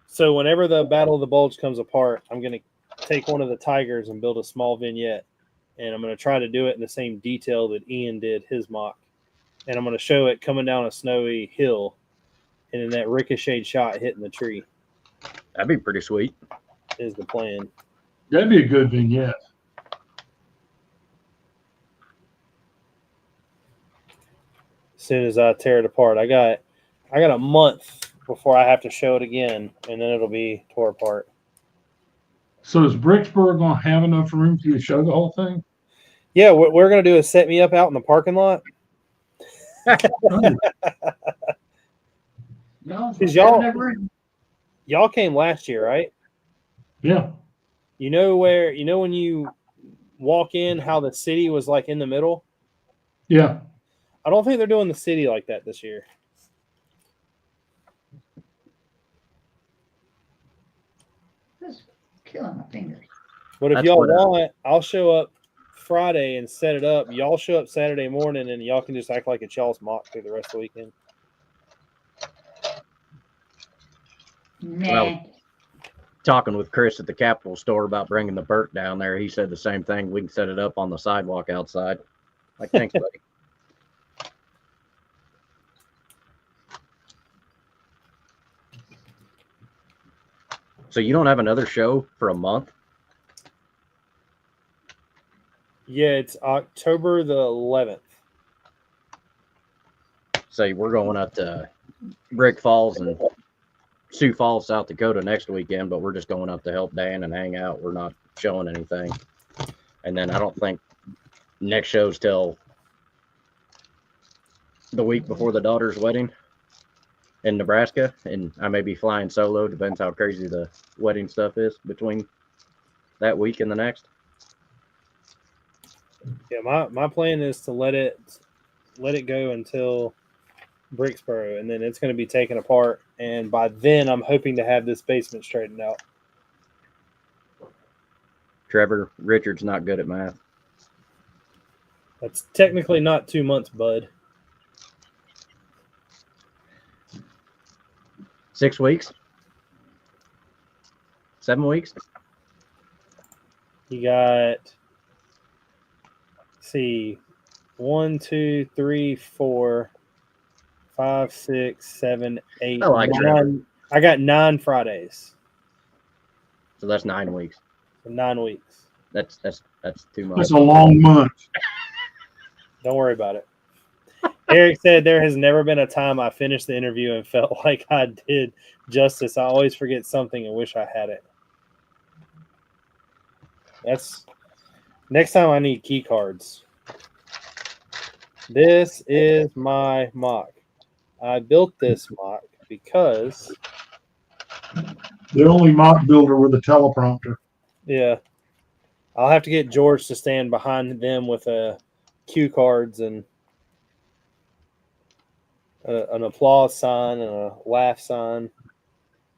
So whenever the Battle of the Bulge comes apart, I'm going to take one of the Tigers and build a small vignette. And I'm going to try to do it in the same detail that Ian did his mock. And I'm going to show it coming down a snowy hill and then that ricocheted shot hitting the tree. That'd be pretty sweet. Is the plan. That'd be a good vignette. As soon as I tear it apart, I got a month before I have to show it again, and then it'll be tore apart. So is Bricksburg going to have enough room for you to show the whole thing? Yeah, what we're going to do is set me up out in the parking lot. Because y'all came last year, right? Yeah. You know when you walk in, how the city was in the middle? Yeah. I don't think they're doing the city like that this year. Just killing my fingers. But if y'all want, I'll show up Friday and set it up. Y'all show up Saturday morning, and y'all can just act like it's y'all's mock through the rest of the weekend. Nah. Well, talking with Chris at the Capitol store about bringing the Burt down there, he said the same thing. We can set it up on the sidewalk outside. Thanks, buddy. So you don't have another show for a month? Yeah, it's October the 11th. So we're going up to Brick Falls and Sioux Falls, South Dakota next weekend, but we're just going up to help Dan and hang out. We're not showing anything. And then I don't think next show's till the week before the daughter's wedding in Nebraska. And I may be flying solo, depends how crazy the wedding stuff is between that week and the next. Yeah, my plan is to let it go until Bricksboro, and then it's going to be taken apart. And by then, I'm hoping to have this basement straightened out. Trevor Richard's not good at math. That's technically not 2 months, bud. 6 weeks? 7 weeks? You got, see, 1, 2, 3, 4, 5, 6, 7, 8, I like 9. I got 9 Fridays. So that's 9 weeks. So 9 weeks. That's too much. That's a long month. Don't worry about it. Eric said there has never been a time I finished the interview and felt like I did justice. I always forget something and wish I had it. That's next time I need key cards. This is my mock. I built this mock because The only mock builder with a teleprompter. yeah, I'll have to get George to stand behind them with cue cards and an applause sign and a laugh sign.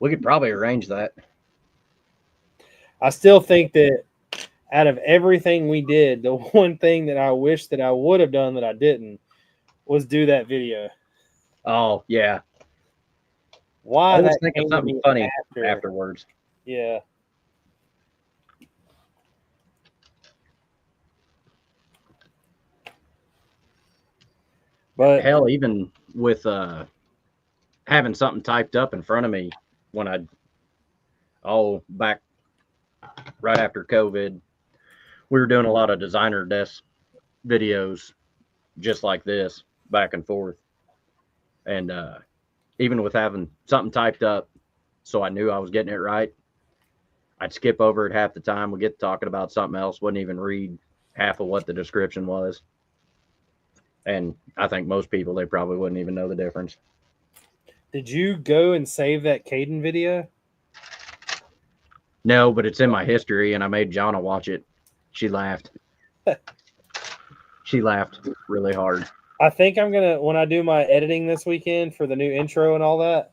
We could probably arrange that. I still think that out of everything we did, the one thing that I wish that I would have done that I didn't was do that video. Oh, yeah. Why I was that thinking came to something me funny afterwards. Yeah. But Hell, even with having something typed up in front of me when back right after COVID, we were doing a lot of designer desk videos just like this, back and forth. And even with having something typed up so I knew I was getting it right, I'd skip over it half the time. We'd get talking about something else, wouldn't even read half of what the description was. And I think most people, they probably wouldn't even know the difference. did you go and save that Caden video? No, but it's in my history, and I made Jonna watch it. She laughed. She laughed really hard. I think I'm going to, when I do my editing this weekend for the new intro and all that,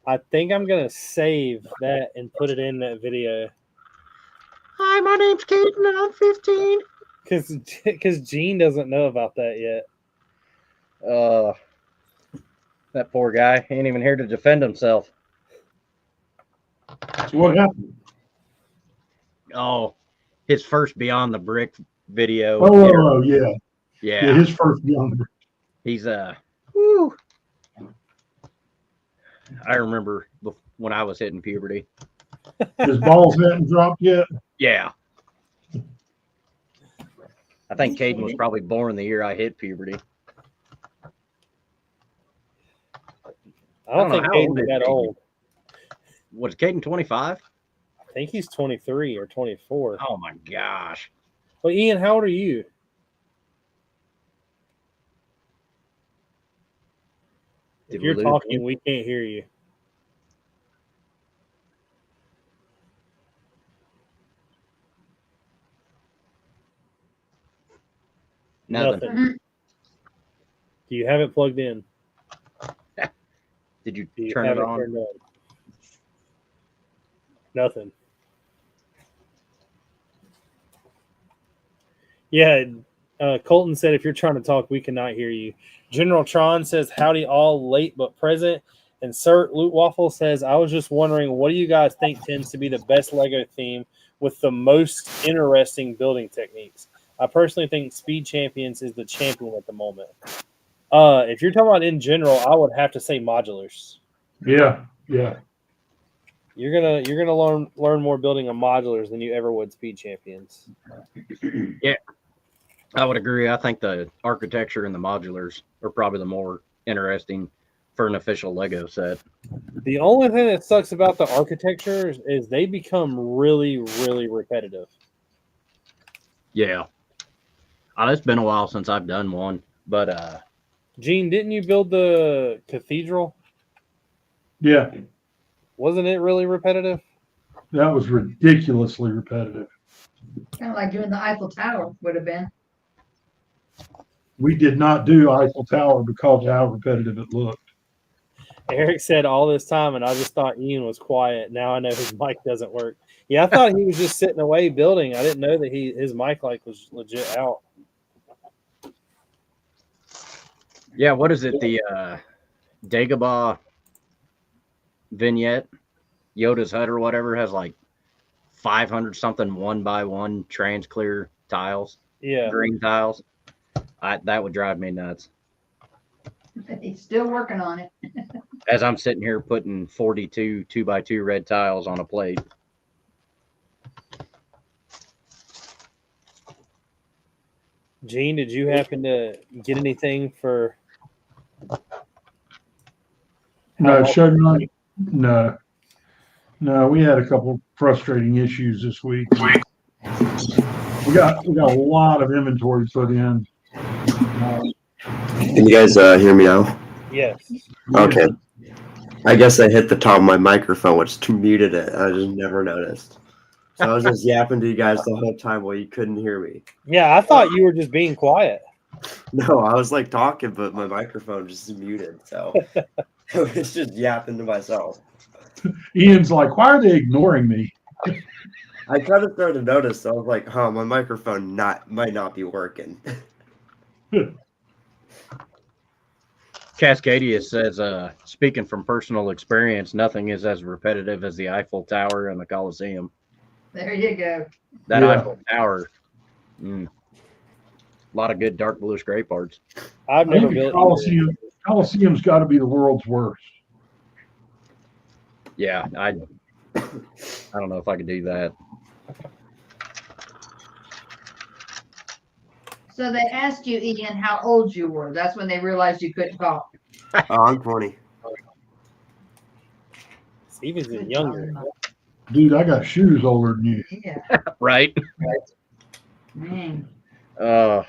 I think I'm going to save that and put it in that video. Hi, my name's Caden, and I'm 15. Because Gene doesn't know about that yet. That poor guy ain't even here to defend himself. So what happened? Oh, his first Beyond the Brick video. Oh, yeah. Yeah. His first Beyond. He's whew. I remember when I was hitting puberty. His balls hadn't dropped yet. Yeah. I think Caden was probably born the year I hit puberty. I don't think know how old Caden's is that Caden. old. Was Caden 25? I think he's 23 or 24. Oh my gosh. Well, Ian, how old are you? Did If we you're lose talking, you? we can't hear you. Nothing. Do you have it plugged in? Did you Do you turn have it it on? turned on? Nothing. Yeah, Colton said if you're trying to talk, we cannot hear you. General Tron says howdy all, late but present. And Sir Loot Waffle says, I was just wondering, what do you guys think tends to be the best Lego theme with the most interesting building techniques? I personally think Speed Champions is the champion at the moment. If you're talking about in general, I would have to say modulars. Yeah. You're gonna learn more building on modulars than you ever would Speed Champions. Yeah, I would agree. I think the architecture and the modulars are probably the more interesting for an official Lego set. The only thing that sucks about the architectures is they become really, really repetitive. Yeah. It's been a while since I've done one, but Gene, didn't you build the cathedral? Yeah, Wasn't it really repetitive? that was ridiculously repetitive. Kind of like doing the Eiffel Tower would have been. We did not do Eiffel Tower because of how repetitive it looked. Eric said all this time, and I just thought Ian was quiet. Now I know his mic doesn't work. Yeah, I thought he was just sitting away building. I didn't know that his mic was legit out. yeah, what is it? The Dagobah vignette, Yoda's hut or whatever, has like 500 something 1x1 trans clear tiles, Yeah. green tiles. That would drive me nuts. He's still working on it. As I'm sitting here putting 42 2x2 red tiles on a plate. Gene, did you happen to get anything for? No, Shogun. No, we had a couple frustrating issues this week. We got a lot of inventory put in. Can you guys hear me now? Yes. Okay. I guess I hit the top of my microphone, which muted it. I just never noticed. So I was just yapping to you guys the whole time while you couldn't hear me. Yeah, I thought you were just being quiet. No, I was like talking, but my microphone just muted. So I was just yapping to myself. Ian's like, why are they ignoring me? I kind of started to notice. I was like, "Huh, my microphone might not be working." Cascadia says, speaking from personal experience, nothing is as repetitive as the Eiffel Tower and the Coliseum. There you go. That Yeah. Eiffel Tower, a lot of good dark bluish gray parts. I've I never think the built. Coliseum's got to be the world's worst. Yeah, I don't know if I could do that. So they asked you, Ian, how old you were. That's when they realized you couldn't talk. Oh, I'm 20. Steven's younger. Dude, I got shoes older than you. Yeah. Right? Man. But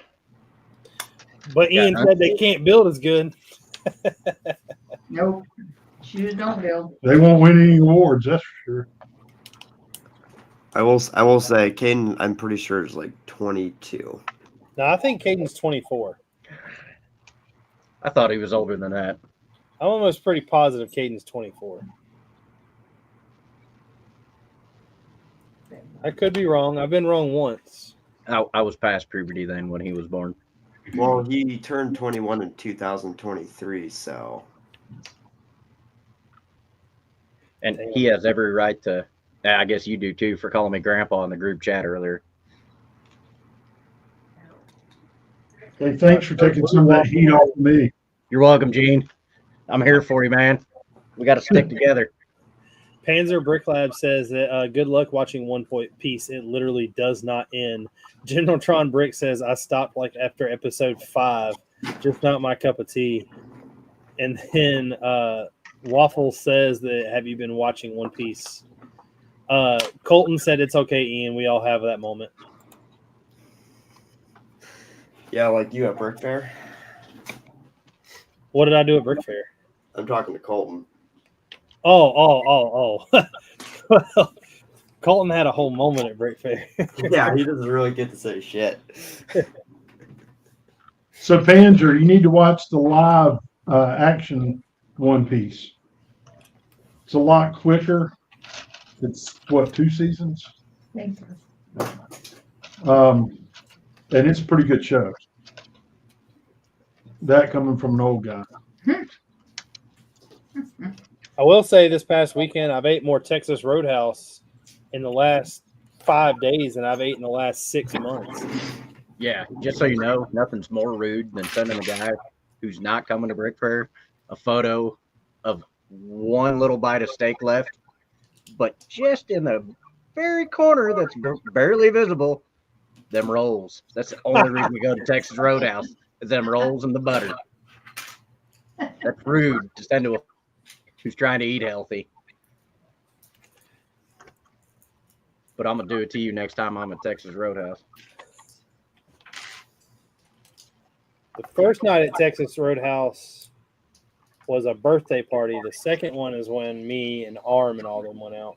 Ian said they can't build as good. Nope. Shoes don't build. They won't win any awards, that's for sure. I will say, Caden, I'm pretty sure is like 22. No, I think Caden's 24. I thought he was older than that. I'm almost pretty positive Caden's 24. I could be wrong. I've been wrong once. I was past puberty then when he was born. Well, he turned 21 in 2023, so. And he has every right to, I guess you do too, for calling me grandpa in the group chat earlier. Hey, thanks for taking some of that heat off of me. You're welcome, Gene. I'm here for you, man. We got to stick together. Panzer Brick Lab says that good luck watching One Piece. It literally does not end. General Tron Brick says, I stopped like after episode 5. Just not my cup of tea. And then Waffle says that, have you been watching One Piece? Colton said, it's okay, Ian. We all have that moment. Yeah, like you at Brick Fair? What did I do at Brick Fair? I'm talking to Colton. Oh. Well, Colton had a whole moment at Brick Fair. Yeah, he doesn't really get to say shit. So, Panzer, you need to watch the live action One Piece. It's a lot quicker. It's, what, 2 seasons? Thank you. And it's a pretty good show. That coming from an old guy. I will say this past weekend, I've ate more Texas Roadhouse in the last 5 days than I've ate in the last 6 months. Yeah, just so you know, nothing's more rude than sending a guy who's not coming to Brick Fair a photo of one little bite of steak left, but just in the very corner that's barely visible, them rolls. That's the only reason we go to Texas Roadhouse is them rolls and the butter. That's rude to send to a who's trying to eat healthy. But I'm gonna do it to you next time I'm at Texas Roadhouse. The first night at Texas Roadhouse was a birthday party. The second one is when me and Arm and all them went out.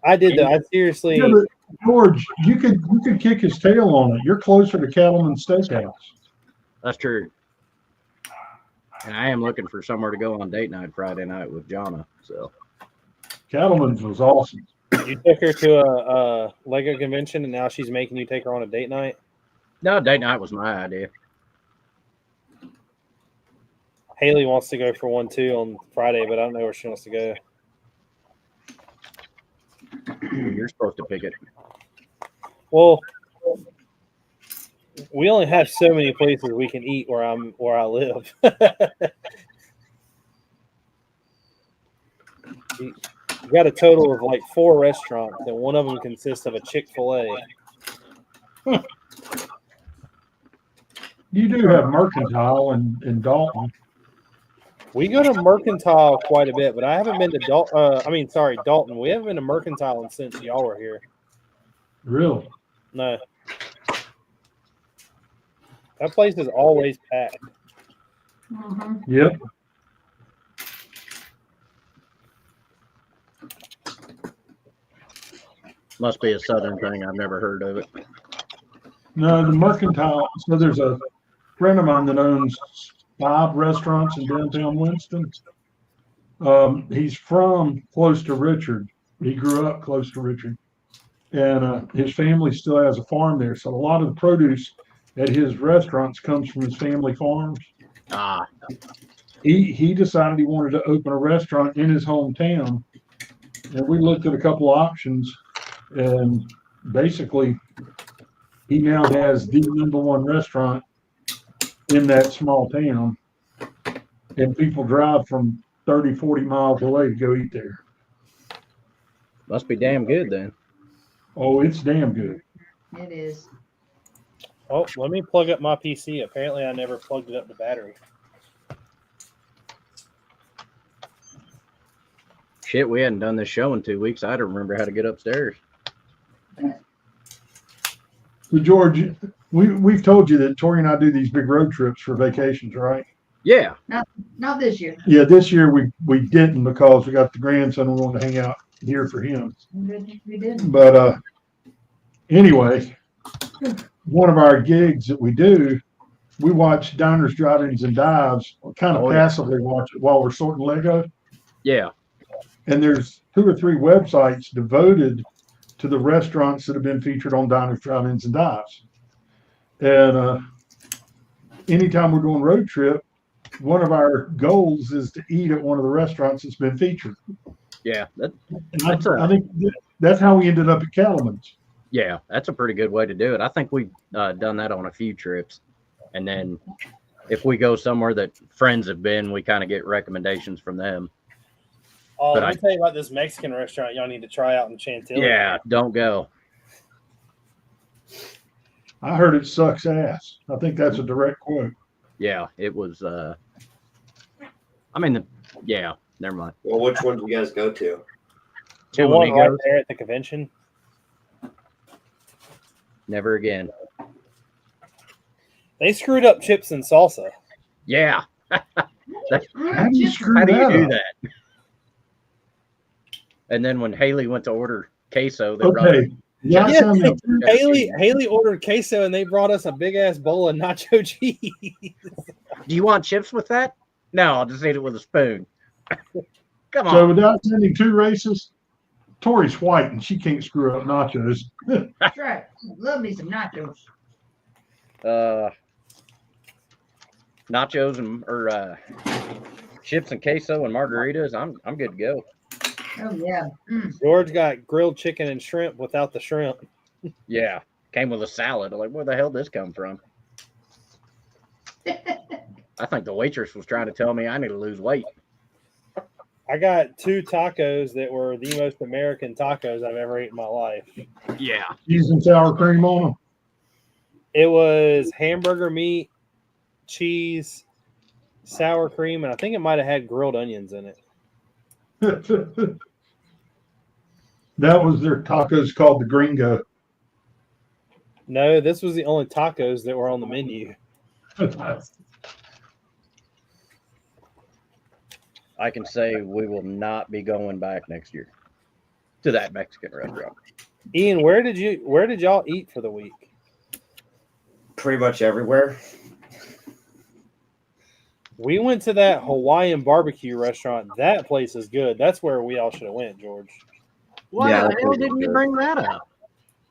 I did that. I seriously. Yeah, but George, you could kick his tail on it. You're closer to Cattleman's Steakhouse. That's true. And I am looking for somewhere to go on date night Friday night with Jonna. So Cattleman's was awesome. You took her to a Lego convention, and now she's making you take her on a date night? no, date night was my idea. Haley wants to go for one, too, on Friday, but I don't know where she wants to go. You're supposed to pick it. Well, we only have so many places we can eat where I live. We got a total of like 4 restaurants, and one of them consists of a Chick-fil-A. You do have Mercantile in Dalton. We go to Mercantile quite a bit, but I haven't been to Dalton. We haven't been to Mercantile since y'all were here. Really? No. That place is always packed. Mhm. Yep. Must be a southern thing. I've never heard of it. No, the Mercantile. So there's a friend of mine that owns 5 restaurants in downtown Winston. He's from close to Richard. He grew up close to Richard, and his family still has a farm there. So a lot of the produce at his restaurants comes from his family farms. Ah, He decided he wanted to open a restaurant in his hometown, and we looked at a couple of options, and basically he now has the #1 restaurant in that small town, and people drive from 30, 40 miles away to go eat there. must be damn good then. Oh, it's damn good. It is. Oh, let me plug up my PC. Apparently, I never plugged it up to battery. Shit, we hadn't done this show in 2 weeks. I don't remember how to get upstairs. So George, we've told you that Tori and I do these big road trips for vacations, right? Yeah. Not this year. Yeah, this year we didn't because we got the grandson. We wanted to hang out here for him. We didn't. But anyway, one of our gigs that we do, we watch diners, drive-ins, and dives. Kind of Oh, yeah. passively watch it while we're sorting Lego. Yeah. And there's 2 or 3 websites devoted to the restaurants that have been featured on diners, drive-ins, and dives. And anytime we're doing road trip, one of our goals is to eat at one of the restaurants that's been featured. Yeah. And I think that's how we ended up at Cattleman's. Yeah, that's a pretty good way to do it. I think we've done that on a few trips. And then if we go somewhere that friends have been, we kind of get recommendations from them. Oh, But let me tell you about this Mexican restaurant y'all need to try out in Chantilly. Yeah, don't go. I heard it sucks ass. I think that's a direct quote. Yeah, it was. Never mind. Well, which one do you guys go to? The Two one right amigos. there at the convention. Never again. They screwed up chips and salsa. Yeah. How do you screw How do you that do up? that? And then when Haley went to order queso, they brought Okay. Yeah, Yeah, sound like- Haley ordered queso, and they brought us a big ass bowl of nacho cheese. do you want chips with that? No, I'll just eat it with a spoon. Come so on. without sending 2 races, Tori's white and she can't screw up nachos. That's right. Love me some nachos. Nachos or chips and queso and margaritas. I'm good to go. Oh yeah. George got grilled chicken and shrimp without the shrimp. Yeah, came with a salad. I'm like, where the hell did this come from? I think the waitress was trying to tell me I need to lose weight. I got 2 tacos that were the most American tacos I've ever eaten in my life. Yeah. Cheese and sour cream on them. It was hamburger meat, cheese, sour cream, and I think it might have had grilled onions in it. That was their tacos called the Gringo. No, this was the only tacos that were on the menu. I can say we will not be going back next year to that Mexican restaurant. Ian, where did y'all eat for the week? Pretty much everywhere. We went to that Hawaiian barbecue restaurant. That place is good. That's where we all should have went, George. Why Yeah, the that hell place is didn't you good. bring that up?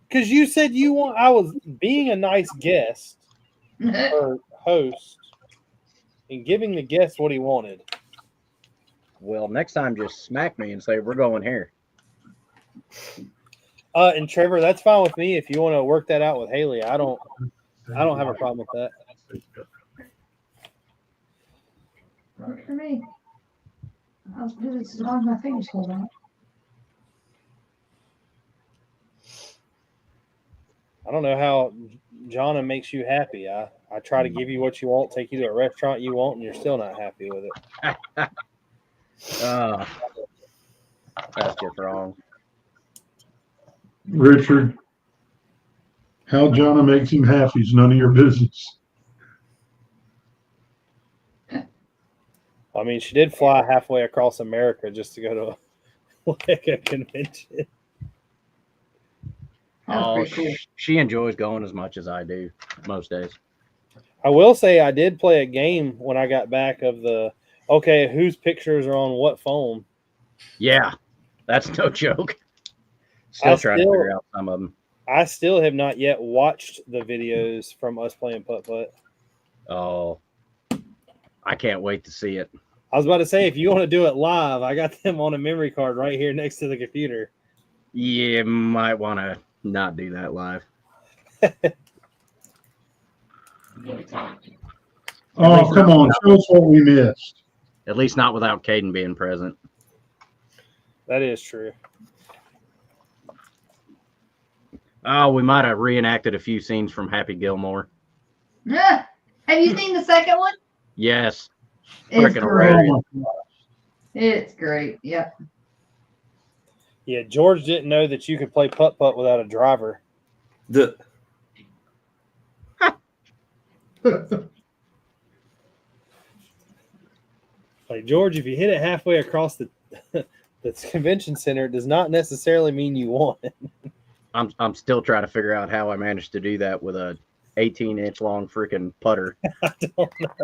Because you said you want. I was being a nice guest or host and giving the guest what he wanted. Well, next time just smack me and say we're going here. And Trevor, that's fine with me if you want to work that out with Haley. I don't have a problem with that. Works for me. I'll do this as long as my fingers hold out. I don't know how Jonna makes you happy. I try to give you what you want, take you to a restaurant you want, and you're still not happy with it. That's just wrong. Richard, how Jonna makes him happy is none of your business. I mean, she did fly halfway across America just to go to a convention. Oh, she enjoys going as much as I do most days. I will say I did play a game when I got back of whose pictures are on what phone. Yeah, that's no joke. Still trying to figure out some of them. I still have not yet watched the videos from us playing putt-putt. Oh, I can't wait to see it. I was about to say, if you want to do it live, I got them on a memory card right here next to the computer. Yeah, might want to not do that live. Oh, come on. Show us what we missed. At least not without Caden being present. That is true. Oh, we might have reenacted a few scenes from Happy Gilmore. Yeah. Have you seen the second one? Yes. It's Frickin' great. hilarious. It's great. Yep. Yeah, George didn't know that you could play putt-putt without a driver. Like, George, if you hit it halfway across the convention center, it does not necessarily mean you won. I'm still trying to figure out how I managed to do that with a 18-inch long freaking putter I don't know.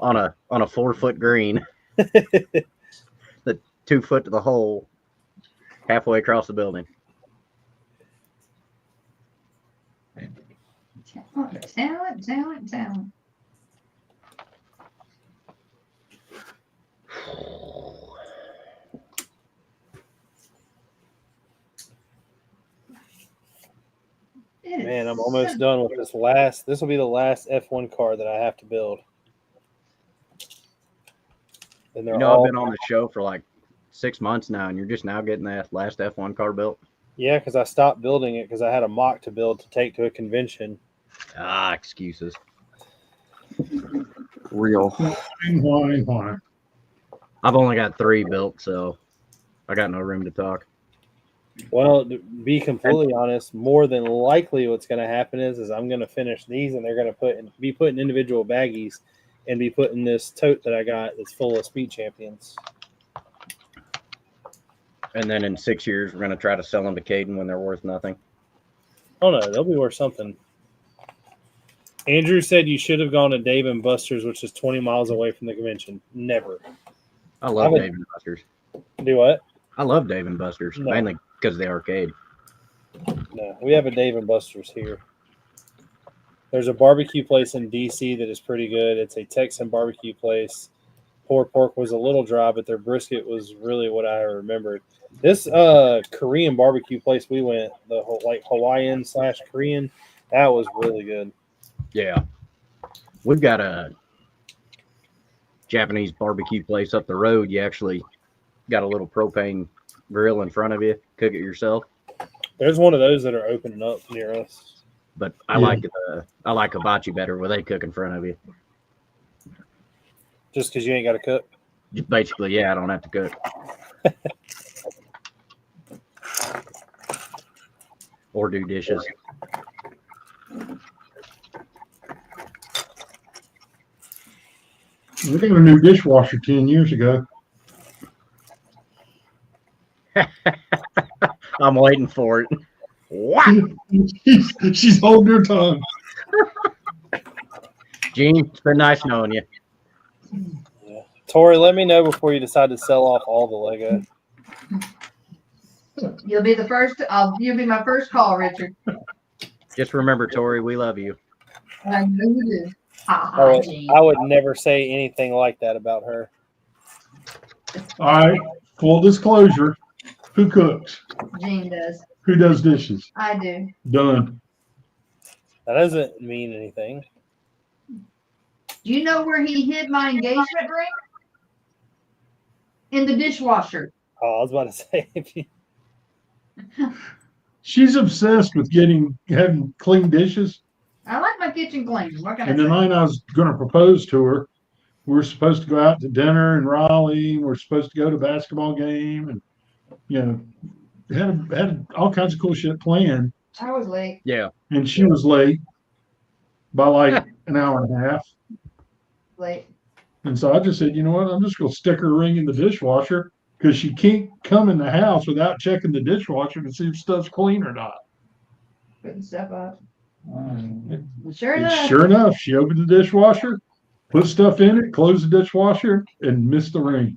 on a 4-foot green. The 2 foot to the hole halfway across the building. Talent. Man, I'm almost done with this last. This will be the last F1 car that I have to build. And they're I've been on the show for like 6 months now, and you're just now getting that last F1 car built? Yeah, because I stopped building it because I had a mock to build to take to a convention. Ah, excuses. Real. Why? I've only got 3 built, so I got no room to talk. Well, to be completely honest, more than likely what's going to happen is I'm going to finish these, and they're going to be put in individual baggies and be put in this tote that I got that's full of Speed Champions. And then in 6 years, we're going to try to sell them to Caden when they're worth nothing. Oh, no, they'll be worth something. Andrew said you should have gone to Dave & Buster's, which is 20 miles away from the convention. Never. I love Dave & Buster's. Do what? I love Dave & Buster's, No. mainly because of the arcade. No, we have a Dave & Buster's here. There's a barbecue place in D.C. that is pretty good. It's a Texan barbecue place. Pulled pork was a little dry, but their brisket was really what I remembered. This Korean barbecue place we went, the Hawaiian / Korean, that was really good. Yeah. We've got a Japanese barbecue place up the road. You actually got a little propane grill in front of you, cook it yourself. There's one of those that are opening up near us. But I like hibachi better where they cook in front of you. Just because you ain't got to cook. Basically, yeah, I don't have to cook. Or do dishes. We got a new dishwasher 10 years ago. I'm waiting for it. What? She's holding her tongue. Gene, it's been nice knowing you. Yeah. Tori, let me know before you decide to sell off all the Lego. You'll be the first. You'll be my first call, Richard. Just remember, Tori, we love you. I know you do. I would never say anything like that about her. All right. Full disclosure. Who cooks? Gene does. Who does dishes? I do. Done. That doesn't mean anything. Do you know where he hid my engagement ring? In the dishwasher. Oh, I was about to say. If you, She's obsessed with having clean dishes. I like my kitchen clean. What can And the I say? night I was going to propose to her, we were supposed to go out to dinner in Raleigh. We're supposed to go to a basketball game, and had all kinds of cool shit planned. I was late. Yeah. And she was late by like an hour and a half. Late. And so I just said, you know what? I'm just going to stick her ring in the dishwasher because she can't come in the house without checking the dishwasher to see if stuff's clean or not. Putting stuff up. And Sure enough. sure enough, she opened the dishwasher, put stuff in it, closed the dishwasher, and missed the ring.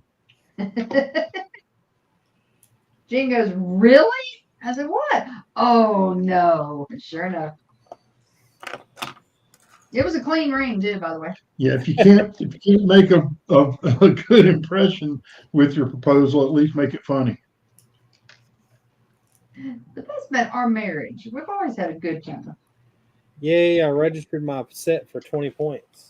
Gene goes, really? I said, what? Oh, no. Sure enough. It was a clean ring, too, by the way. Yeah, if you can't make a good impression with your proposal, at least make it funny. The best about our marriage, we've always had a good time. yay, I registered my set for 20 points.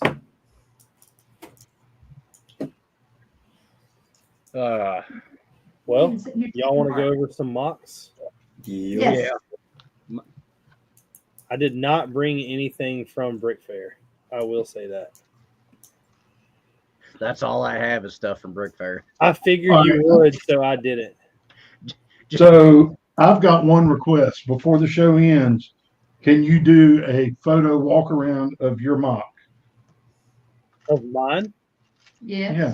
Well, y'all want to go over some mocks? Yes. Yeah. I did not bring anything from Brick Fair. I will say that. That's all I have is stuff from Brick Fair. I figured you would, so I didn't. So I've got one request. Before the show ends, can you do a photo walk around of your mock? Of mine? Yes. Yeah.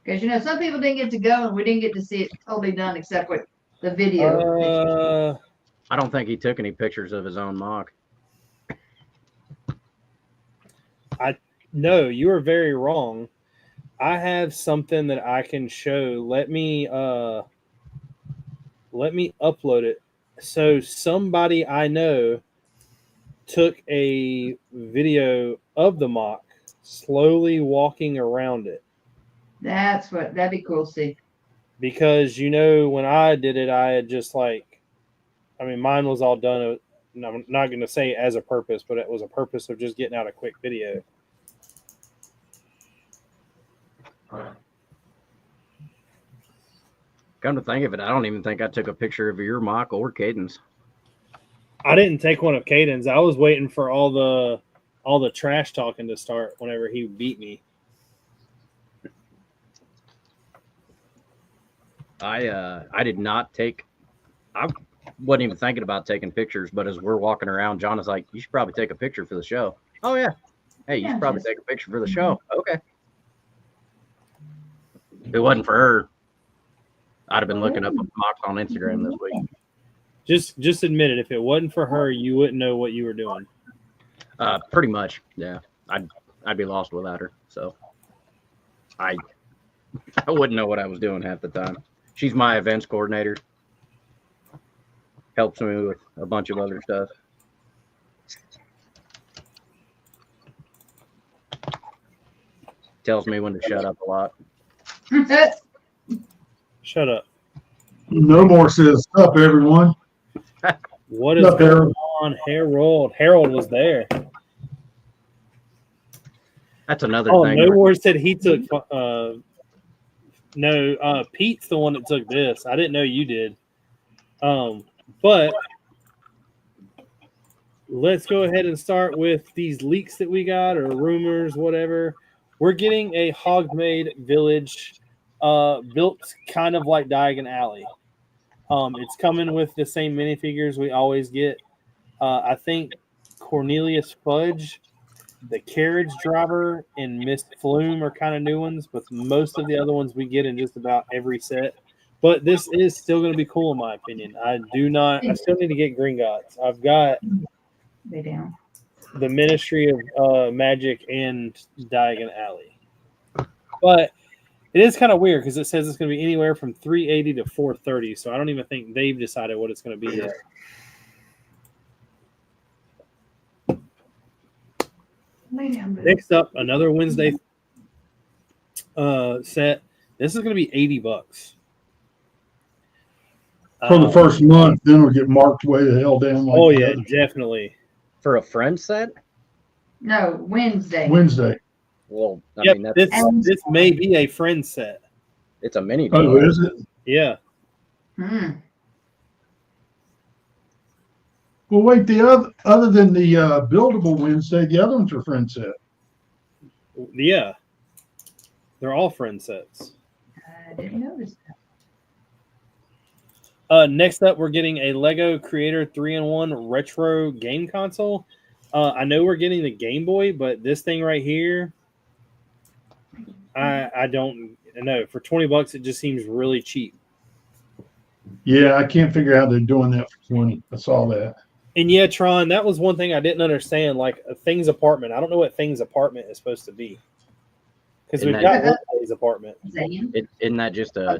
Because, some people didn't get to go and we didn't get to see it totally done except with the video. I don't think he took any pictures of his own mock. No, you are very wrong. I have something that I can show. Let me upload it. So somebody I know took a video of the mock slowly walking around it. That'd be cool to see. Because when I did it, I had just mine was all done. I'm not going to say as a purpose, but it was a purpose of just getting out a quick video. Come to think of it, I don't even think I took a picture of your mock or Caden's. I didn't take one of Caden's. I was waiting for all the trash talking to start whenever he beat me. I did not take. I wasn't even thinking about taking pictures, but as we're walking around, John is like, "You should probably take a picture for the show." Oh yeah. Hey, you should probably take a picture for the show. Okay. If it wasn't for her, I'd have been looking up mocks on Instagram this week. Just admit it. If it wasn't for her, you wouldn't know what you were doing. Pretty much, yeah. I'd be lost without her. So I wouldn't know what I was doing half the time. She's my events coordinator. Helps me with a bunch of other stuff. Tells me when to shut up a lot. Shut up. No more says up, everyone. What is going on, Harold? Harold was there. That's another Oh, thing. No More said he took. No, Pete's the one that took this. I didn't know you did. But let's go ahead and start with these leaks that we got, or rumors, whatever. We're getting a Hogmade Village, built kind of like Diagon Alley. It's coming with the same minifigures we always get. I think Cornelius Fudge, the Carriage Driver, and Miss Flume are kind of new ones, but most of the other ones we get in just about every set. But this is still going to be cool in my opinion. I still need to get Green Gods. I've got Lay down. the Ministry of Magic and Diagon Alley. But it is kind of weird because it says it's going to be anywhere from 380 to 430. So I don't even think they've decided what it's going to be yet. Lay down, boo. Next up, another Wednesday set. This is going to be $80. For the first month, then it'll get marked way the hell down. Like Oh the yeah, other definitely. For a friend set? No, Wednesday. Wednesday. Well, I Yep, mean, that's this may be a friend set. it's a mini. Oh, is it? Yeah. Hmm. Well, wait. The other than the buildable Wednesday, the other ones are friend set. Yeah. They're all friend sets. I didn't notice that. Next up, we're getting a Lego Creator 3-in-1 retro game console. I know we're getting the Game Boy, but this thing right here, I don't know. For $20, it just seems really cheap. Yeah, I can't figure out how they're doing that for 20. I saw that. And yeah, Tron, that was one thing I didn't understand. Like a Thing's apartment. I don't know what Thing's apartment is supposed to be. Because we've got Thing's apartment. Isn't that just a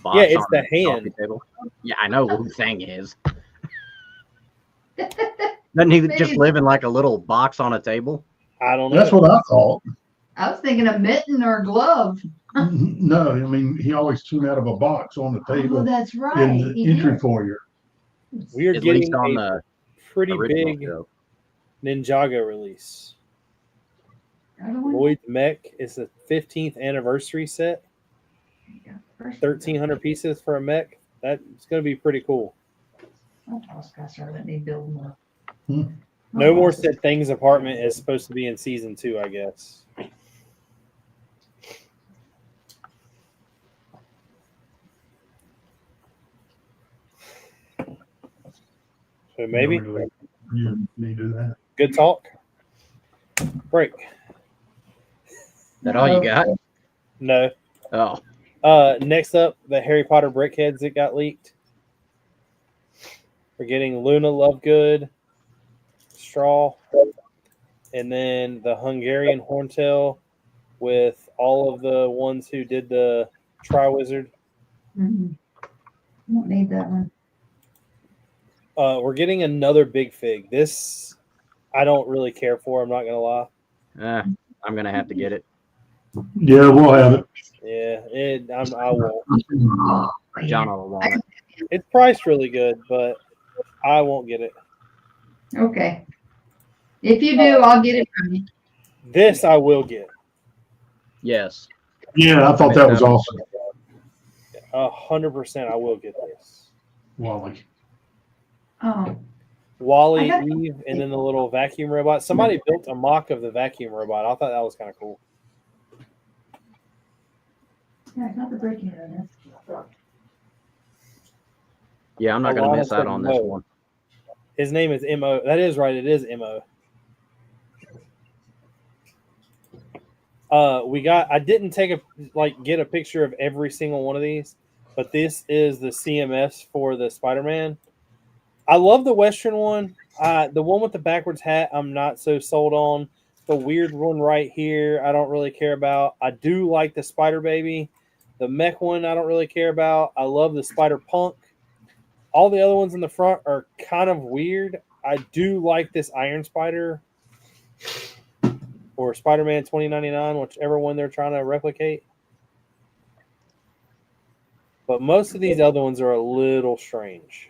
box? Yeah, it's on the a hand. coffee table? Yeah, I know who Thing is. Doesn't he just live in like a little box on a table? I don't know. That's what I thought. I was thinking a mitten or a glove. No, I mean, he always came out of a box on the Oh, table that's right. in the He entry did. foyer. We are At getting least on a the pretty original big show. Ninjago release. Other one? Lloyd's Mech is the 15th anniversary set. Yeah, first 1,300 pieces for a mech. That's going to be pretty cool. Oh, Oscar, let me build more. No More Said Things apartment is supposed to be in season 2, I guess. So maybe. You need to do that. Good talk. Break. That all you got? No. Oh, Next up, the Harry Potter brickheads that got leaked. We're getting Luna Lovegood, Straw, and then the Hungarian Horntail with all of the ones who did the Triwizard. Mm-hmm. Won't need that one. We're getting another big fig. This I don't really care for. I'm not gonna lie. I'm gonna have to get it. Yeah, we'll have it. Yeah, I won't. John will want it. It's priced really good, but I won't get it. Okay. If you do, I'll get it from you. This I will get. Yes. Yeah, I thought that was awesome. 100%, I will get this. Wally. Oh, Wally, I got- Eve, and then the little vacuum robot. Somebody built a mock of the vacuum robot. I thought that was kind of cool. yeah, it's not the breaking of this. Yeah, I'm not gonna Alana miss out said on this no. one. His name is Mo. That is right. It is Mo. I didn't get a picture of every single one of these, but this is the CMS for the Spider-Man. I love the Western one. The one with the backwards hat, I'm not so sold on. The weird one right here, I don't really care about. I do like the Spider Baby. The mech one, I don't really care about. I love the Spider Punk. All the other ones in the front are kind of weird. I do like this Iron Spider or Spider-Man 2099, whichever one they're trying to replicate. But most of these other ones are a little strange.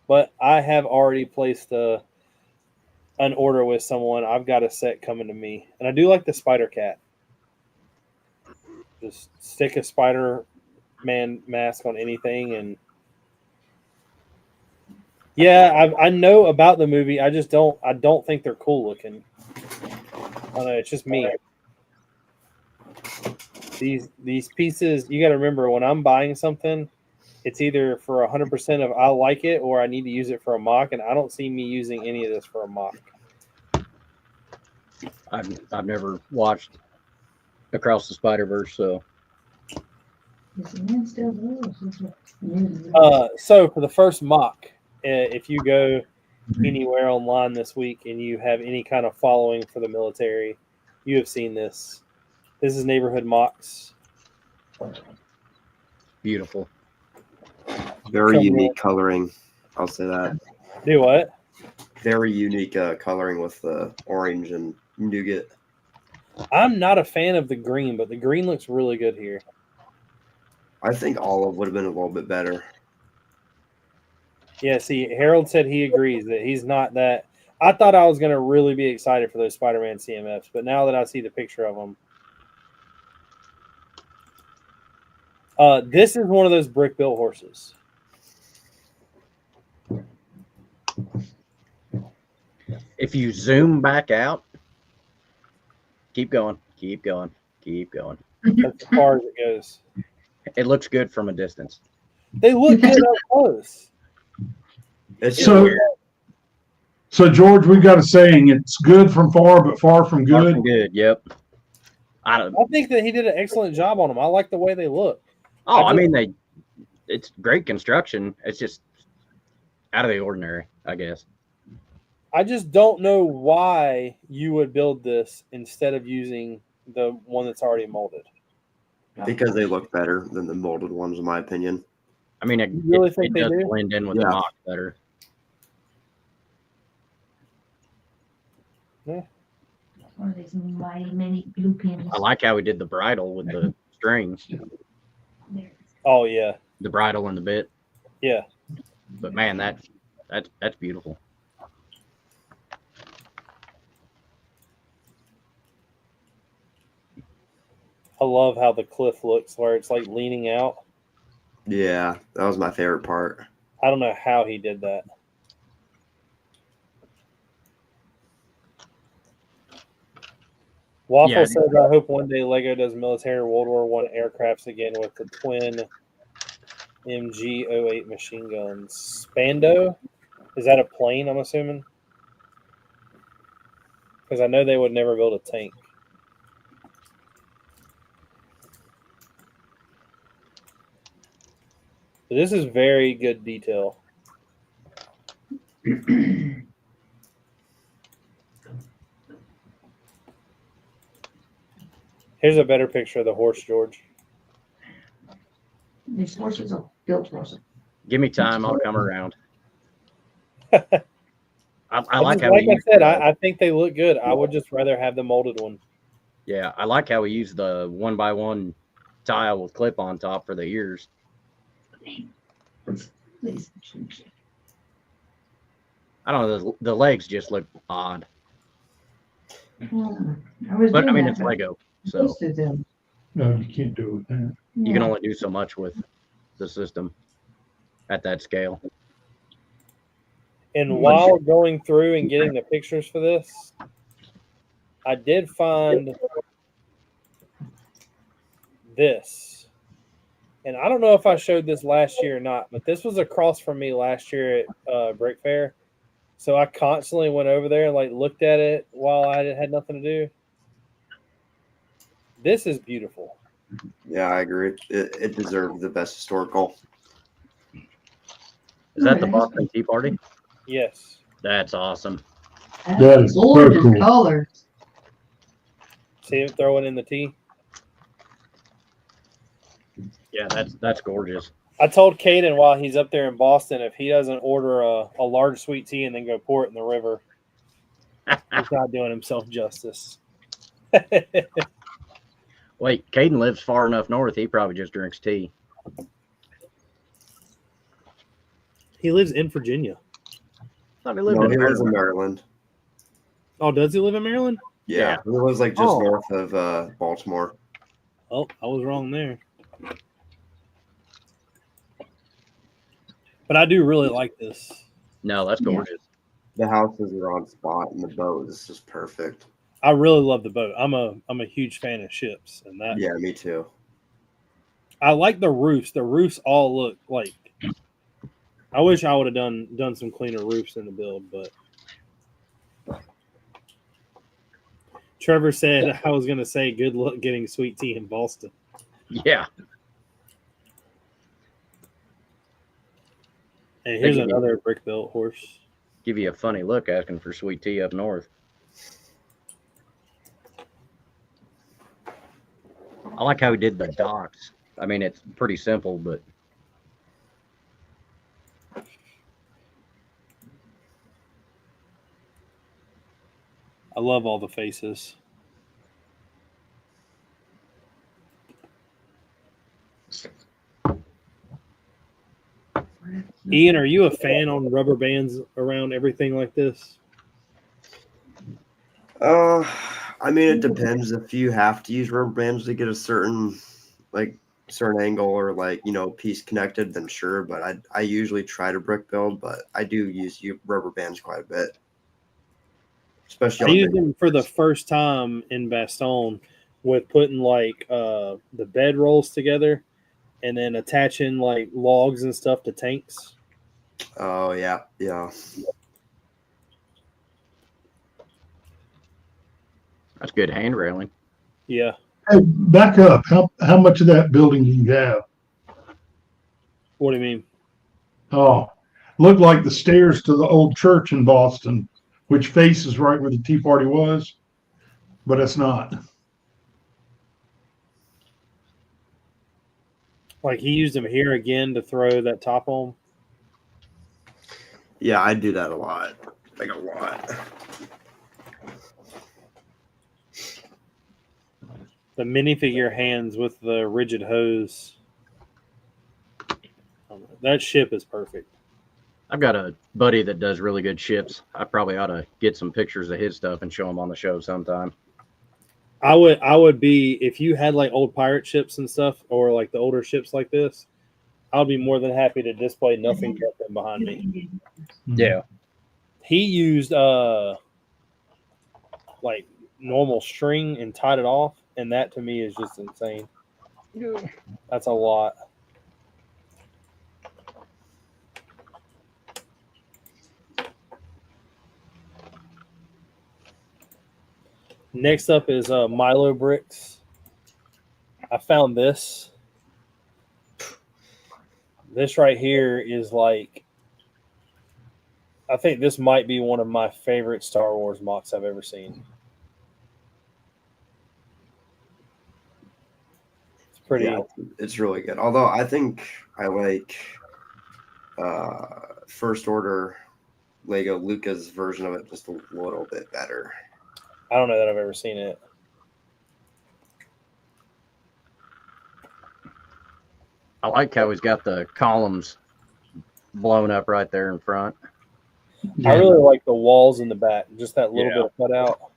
But I have already placed an order with someone. I've got a set coming to me. And I do like the Spider Cat. Just stick a Spider-Man mask on anything and Yeah, I know about the movie. I don't think they're cool looking. I don't know. It's just me. These pieces, you got to remember when I'm buying something, it's either for 100% of I like it or I need to use it for a mock, and I don't see me using any of this for a mock. I've never watched Across the Spider-Verse, so So for the first mock, if you go anywhere online this week and you have any kind of following for the military, you have seen this. This is neighborhood mocks. beautiful. Very unique coloring. I'll say that. Do what? Very unique coloring with the orange and nougat. I'm not a fan of the green, but the green looks really good here. I think olive would have been a little bit better. Yeah, see, Harold said he agrees that he's not that. I thought I was going to really be excited for those Spider-Man CMFs, but now that I see the picture of them, this is one of those brick-built horses. If you zoom back out, keep going, keep going, keep going. That's as far as it goes. It looks good from a distance. They look good up close. It's So, so George, we've got a saying: it's good from far, but far from Far good. from good. Yep. I think that he did an excellent job on them. I like the way they look. I mean, it's great construction. It's just out of the ordinary, I guess. I just don't know why you would build this instead of using the one that's already molded. because they look better than the molded ones, in my opinion. I mean, You really think they does do? blend in with the Yeah. mock better. One of these mighty many blue pins. I like how he did the bridle with the strings, Oh yeah, the bridle and the bit. yeah. But man, that's beautiful. I love how the cliff looks, where it's like leaning out. Yeah, that was my favorite part. I don't know how he did that. Waffle Yeah. says, "I hope one day Lego does military World War One aircrafts again with the twin MG-08 machine guns." Spando, is that a plane? I'm assuming, because I know they would never build a tank. But this is very good detail. Here's a better picture of the horse, George. These horses are built for us. Give me time, I'll come around. I like how I said, I think they look good. I would just rather have the molded one. yeah, I like how we use the 1x1 tile with clip on top for the ears. Please. I don't know, the legs just look odd, But I mean it's Lego, so No, you can't do it with that. you can only do so much with the system at that scale. And while going through and getting the pictures for this, I did find this. And I don't know if I showed this last year or not, but this was across from me last year at Brick Fair. So I constantly went over there and like looked at it while I had nothing to do. This is beautiful. Yeah, I agree. It deserved the best historical. Is that the Boston Tea Party? Yes. That's awesome. That is so gorgeous cool. color. See him throwing in the tea? Yeah, that's gorgeous. I told Caden while he's up there in Boston, if he doesn't order a large sweet tea and then go pour it in the river, he's not doing himself justice. Wait, Caden lives far enough north, he probably just drinks tea. He lives in Virginia. I thought he lived No, in he lives in Maryland. Maryland. Oh, does he live in Maryland? Yeah, he lives like just Oh. north of Baltimore. Oh, I was wrong there. But I do really like this. No, that's Yeah. gorgeous. The houses are on spot, and the boat is just perfect. I really love the boat. I'm a huge fan of ships, and that Yeah, me too. I like the roofs. The roofs all look like. I wish I would have done some cleaner roofs in the build, but Trevor said I was going to say good luck getting sweet tea in Boston. Yeah. And here's give you- another brick built horse. Give you a funny look asking for sweet tea up north. I like how he did the docks. I mean, it's pretty simple, but I love all the faces. Ian, are you a fan on rubber bands around everything like this? I mean, it depends. If you have to use rubber bands to get a certain angle or piece connected, then sure. But I usually try to brick build, but I do use rubber bands quite a bit, especially I on used big them for the first time in Bastogne with putting the bed rolls together and then attaching like logs and stuff to tanks. Oh yeah. that's good hand railing. Yeah. Hey, back up. How much of that building do you have? What do you mean? Oh, looked like the stairs to the old church in Boston, which faces right where the Tea Party was, but it's not. Like he used them here again to throw that top on. Yeah, I do that a lot. Like a lot. The minifigure hands with the rigid hose. That ship is perfect. I've got a buddy that does really good ships. I probably ought to get some pictures of his stuff and show him on the show sometime. I would be, if you had like old pirate ships and stuff, or like the older ships like this, I would be more than happy to display nothing but them behind me. Yeah. He used like normal string and tied it off, and that to me is just insane. That's a lot. Next up is Milo Bricks. I found this. This right here is like, I think this might be one of my favorite Star Wars mocks I've ever seen. It's pretty. Yeah, it's really good. Although I think I like First Order Lego Luca's version of it just a little bit better. I don't know that I've ever seen it. I like how he's got the columns blown up right there in front. I really like the walls in the back, just that little bit of cutout.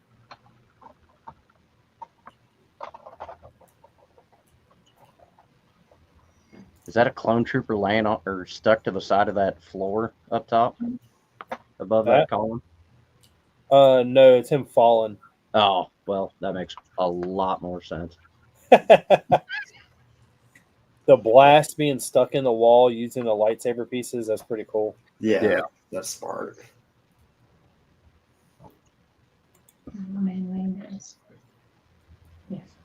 Is that a clone trooper laying on or stuck to the side of that floor up top above that column? No, it's him falling. Oh, well, that makes a lot more sense. The blast being stuck in the wall using the lightsaber pieces, that's pretty cool. Yeah. That's smart. Yes.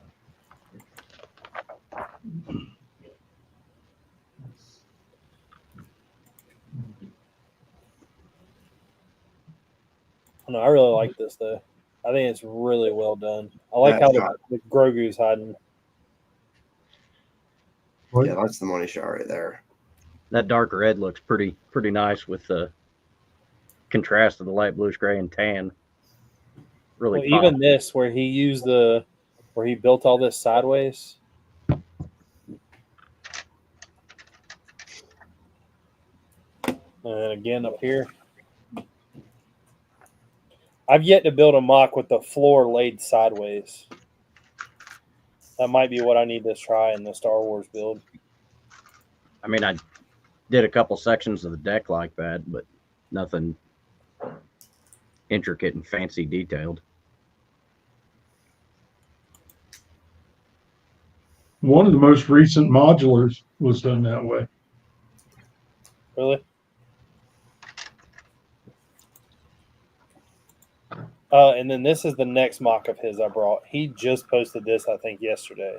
No, I really like this though. I think it's really well done. I like how the Grogu's hiding. Yeah, that's the money shot right there. That dark red looks pretty nice with the contrast of the light bluish gray and tan. Really Well, even this where he used where he built all this sideways. And again up here. I've yet to build a mock with the floor laid sideways. That might be what I need to try in the Star Wars build. I mean, I did a couple sections of the deck like that, but Nothing intricate and fancy detailed. One of the most recent modulars was done that way. Really? And then this is the next mock of his I brought. He just posted this, I think, yesterday.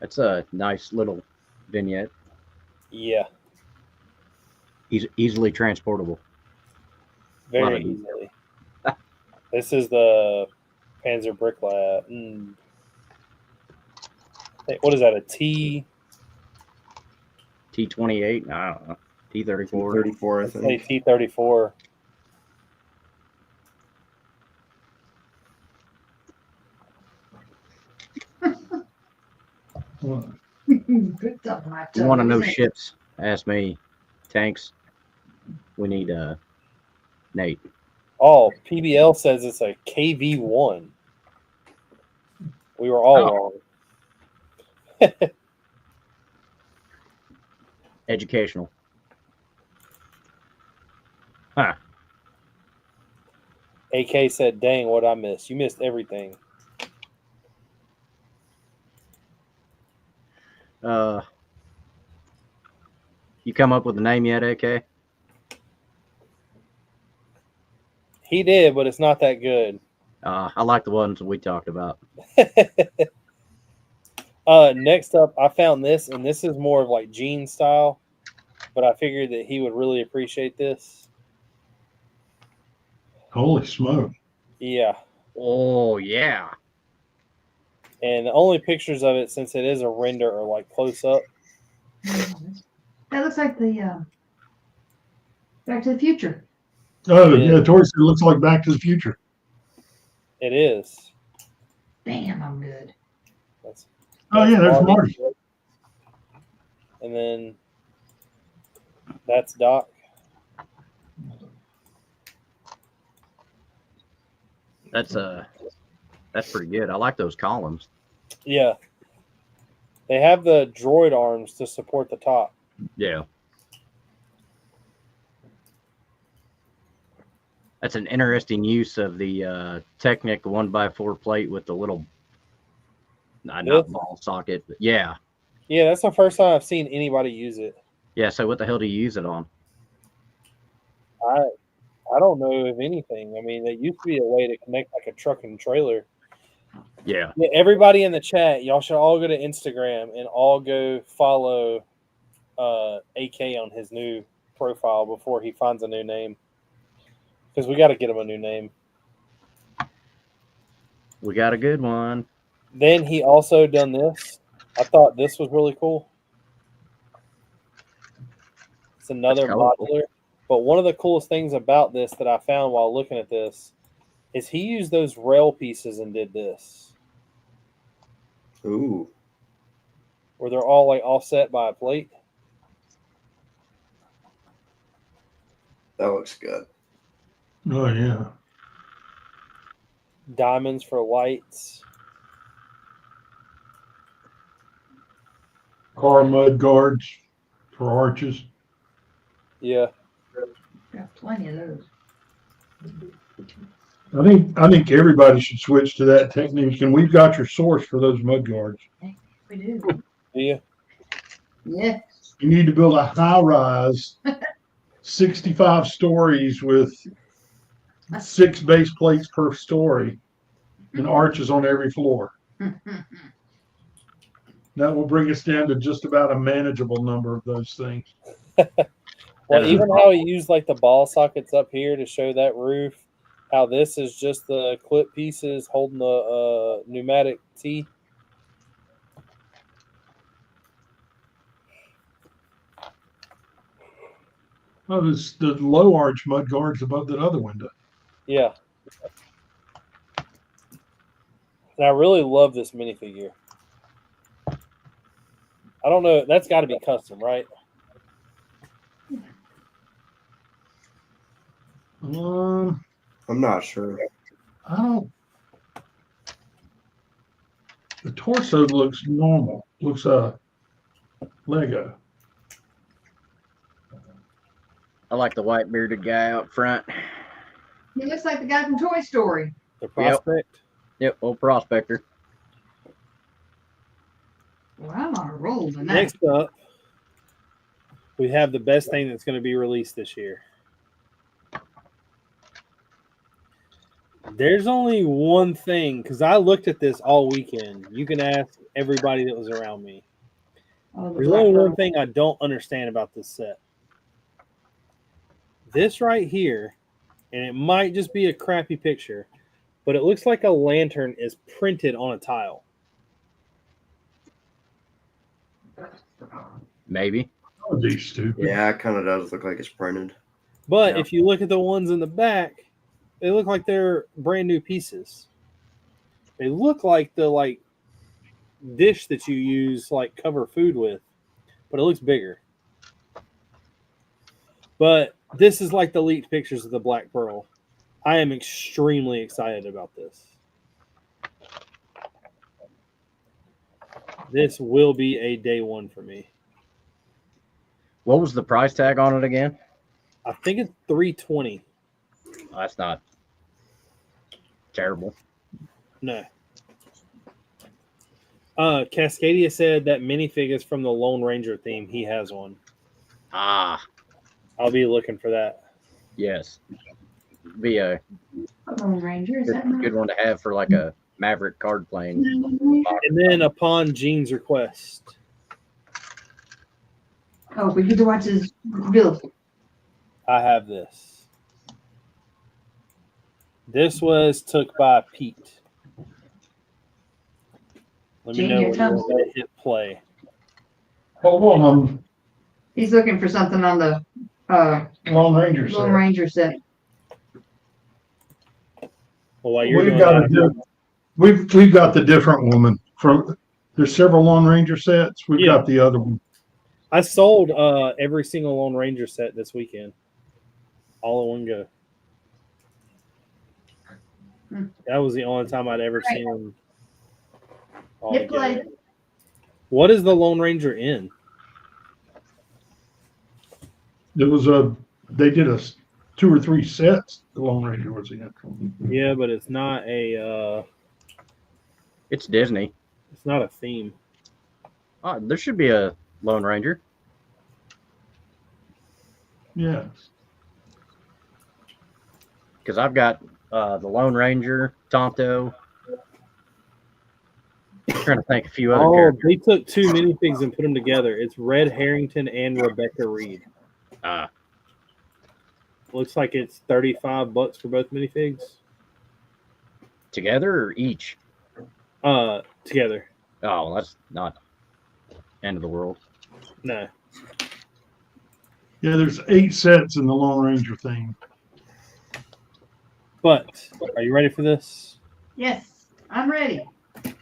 That's a nice little vignette. Yeah, Easily transportable. Lot very of easily. This is the Panzer Brick Lab. What is that? A T? T28? I don't know. T34. 34, I Say think. T-34. Good stuff, my You want to know toes. ships? Ask me. Tanks? We need Nate. Oh, PBL says it's a KV-1. We were all wrong. Educational. Huh. AK said, dang, what I missed. You missed everything. You come up with a name yet, AK? He did, but it's not that good. I like the ones we talked about. Next up, I found this, and this is more of like Gene style, but I figured that he would really appreciate this. Holy smoke. Yeah. Oh, yeah. And the only pictures of it, since it is a render, are like close up. That looks like the Back to the Future. Oh, yeah, Tori said it looks like Back to the Future. It is. Damn, I'm good. Oh, yeah, there's Marty. And then that's Doc. That's pretty good. I like those columns. Yeah. They have the droid arms to support the top. Yeah. That's an interesting use of the Technic 1x4 plate with the little, not ball socket, but yeah. Yeah, that's the first time I've seen anybody use it. Yeah, so what the hell do you use it on? I don't know of anything. I mean, there used to be a way to connect like a truck and trailer. Yeah. Yeah, everybody in the chat, y'all should all go to Instagram and all go follow AK on his new profile before he finds a new name. Because we got to get him a new name. We got a good one. Then he also done this. I thought this was really cool. It's another modular. But one of the coolest things about this that I found while looking at this is he used those rail pieces and did this. Ooh. Where they're all like offset by a plate. That looks good. Oh, yeah. Diamonds for lights. Car mud guards for arches. Yeah. Got plenty of those. I think everybody should switch to that technique, and we've got your source for those mud guards. We do. Yeah. Yeah. You need to build a high rise, 65 stories with 6 base plates per story and arches on every floor. That will bring us down to just about a manageable number of those things. Well, even how he used like the ball sockets up here to show that roof, how this is just the clip pieces holding the pneumatic T. Oh, there's the low arch mud guards above that other window. Yeah. And I really love this minifigure. I don't know. That's got to be custom, right? I'm not sure. I don't. The torso looks normal. Looks Lego. I like the white bearded guy out front. He looks like the guy from Toy Story. The prospect. Yep, old prospector. Well, I'm on a roll tonight. Next up, we have the best thing that's going to be released this year. There's only one thing, because I looked at this all weekend. You can ask everybody that was around me. Oh, the There's black only one girl. thing I don't understand about this set. This right here, and it might just be a crappy picture, but it looks like a lantern is printed on a tile. Maybe. That would be stupid. Yeah, it kind of does look like it's printed. But Yeah. if you look at the ones in the back, they look like they're brand new pieces. They look like the dish that you use cover food with, but it looks bigger. But this is like the leaked pictures of the Black Pearl. I am extremely excited about this. This will be a day one for me. What was the price tag on it again? I think it's $320. Oh, that's not terrible. No. Cascadia said that minifig is from the Lone Ranger theme. He has one. Ah, I'll be looking for that. yes. Be a Lone Ranger, is that good one to have for like a Maverick card playing. And then upon Gene's request, Oh, we get to watch his build. I have this. This was took by Pete. Let me Gene, know here when comes- you're ready to hit play. Hold on, He's looking for something on the Lone Ranger Lone set. Ranger set. Well, while you're We've doing got that, we've got the different woman from. There's several Lone Ranger sets. We've Yeah. got the other one. I sold every single Lone Ranger set this weekend, all in one go. Hmm. That was the only time I'd ever Right. seen them all Hit play. together. What is the Lone Ranger in? It was they did 2 or 3 sets. The Lone Ranger was in. Yeah, but it's not a It's Disney. it's not a theme. Oh, there should be a Lone Ranger. Yeah. Because I've got the Lone Ranger, Tonto. I'm trying to think a few other Oh, characters. they took 2 minifigs and put them together. It's Red Harrington and Rebecca Reed. Looks like it's $35 for both minifigs. Together or each? Together. Oh, well, that's not end of the world. No. Yeah, there's 8 sets in the Lone Ranger thing. But are you ready for this? Yes, I'm ready.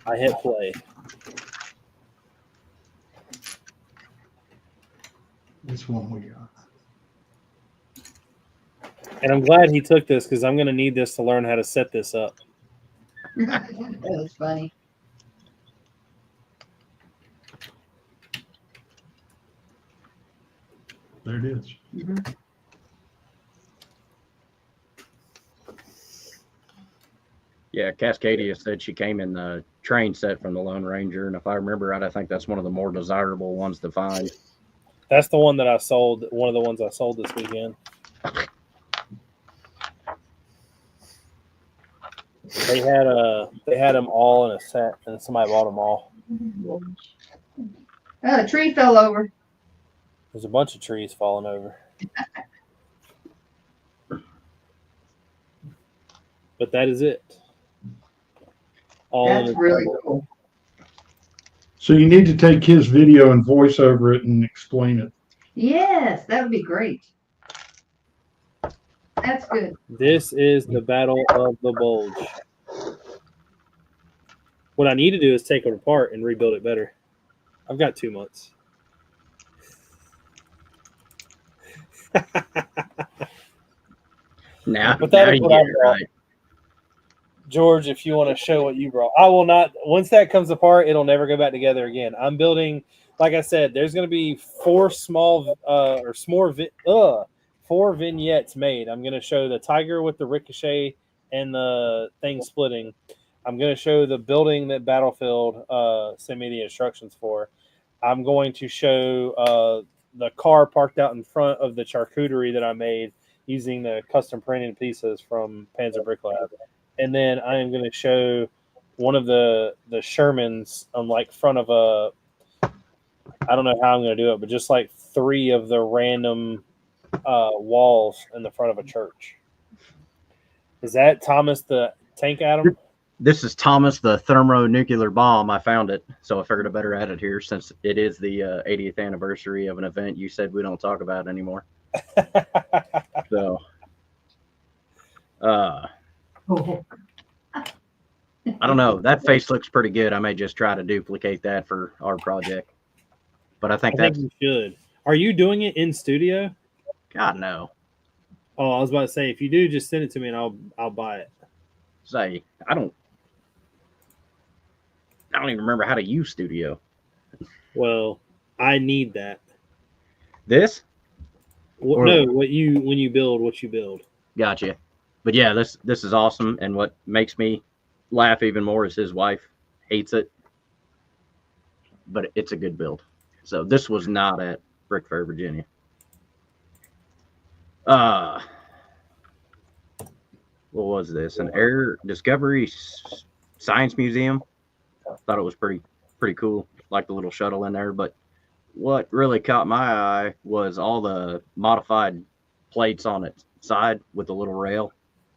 I hit play. This one we got. And I'm glad he took this because I'm going to need this to learn how to set this up. That was funny. There it is. Mhm. Yeah, Cascadia said she came in the train set from the Lone Ranger, and if I remember right, I think that's one of the more desirable ones to find. That's the one that I sold. One of the ones I sold this weekend. They had them all in a set, and somebody bought them all. Oh, the tree fell over. There's a bunch of trees falling over. But that is it. All in That's a- really cool. So you need to take his video and voice over it and explain it. Yes, that would be great. That's good. This is the Battle of the Bulge. What I need to do is take it apart and rebuild it better. I've got 2 months. Now, But that now is you what get I it brought. right. George, if you want to show what you brought, I will not. Once that comes apart, it'll never go back together again. I'm building, like I said, there's going to be 4 small 4 vignettes made. I'm going to show the tiger with the ricochet and the thing splitting. I'm going to show the building that Battlefield sent me the instructions for. I'm going to show the car parked out in front of the charcuterie that I made using the custom printed pieces from Panzer Brick Lab. And then I am going to show one of the Shermans on like front of a, I don't know how I'm going to do it, but just like 3 of the random walls in the front of a church. Is that Thomas the Tank Atom? This is Thomas the thermonuclear bomb. I found it, so I figured I better add it here since it is the 80th anniversary of an event you said we don't talk about anymore. So, I don't know. That face looks pretty good. I may just try to duplicate that for our project. But I think you should. Are you doing it in studio? God, no. Oh, I was about to say, if you do, just send it to me and I'll buy it. Say, I don't even remember how to use Studio. Well, I need that. This? No, when you build what you build. Gotcha. But yeah, this is awesome. And what makes me laugh even more is his wife hates it. But it's a good build. So this was not at Brick Fair, Virginia. What was this? An Air Discovery Science Museum. Thought it was pretty cool. Like the little shuttle in there. But what really caught my eye was all the modified plates on its side with the little rail.